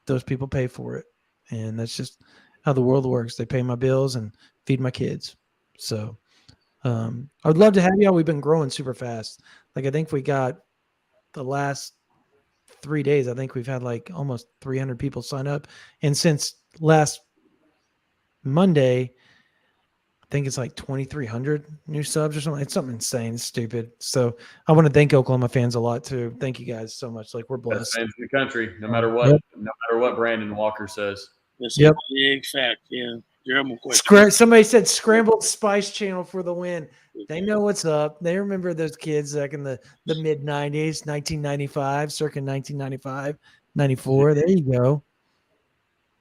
those people pay for it. And that's just how the world works. They pay my bills and feed my kids. So I would love to have y'all. We've been growing super fast. Like, I think we got the last 3 days, I think we've had like almost 300 people sign up. And since last Monday, I think it's like 2,300 new subs or something. It's something insane. It's stupid. So I want to thank Oklahoma fans a lot too. Thank you guys so much. Like, we're Best blessed. fans in the country, no matter what. Yep. No matter what Brandon Walker says. That's Yep. a big fact. Yeah. German question. Somebody said Scrambled Spice Channel for the win. They know what's up. They remember those kids back in the mid 90s, 1995, circa 1995, 94. There you go.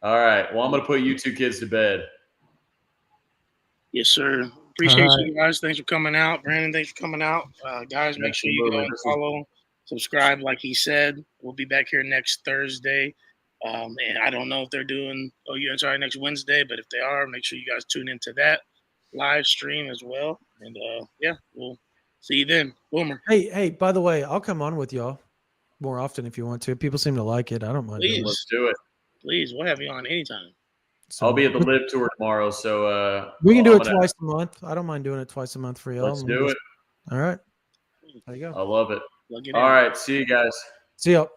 All right. Well, I'm going to put you two kids to bed. Yes, sir. Appreciate All right. you guys. Thanks for coming out. Brandon, thanks for coming out. Guys, make sure you go and follow, subscribe, like he said. We'll be back here next Thursday. And I don't know if they're doing next Wednesday, but if they are, make sure you guys tune into that live stream as well. And yeah, we'll see you then. Boomer. Hey, by the way, I'll come on with y'all more often if you want to. People seem to like it. I don't mind. Please. Let's do it. Please, we'll have you on anytime. So, I'll be at the Live Tour tomorrow, so we can do it twice a month. I don't mind doing it twice a month for y'all. Let's do it. All right. There you go. I love it. Plug it All in. right. See you guys. See y'all.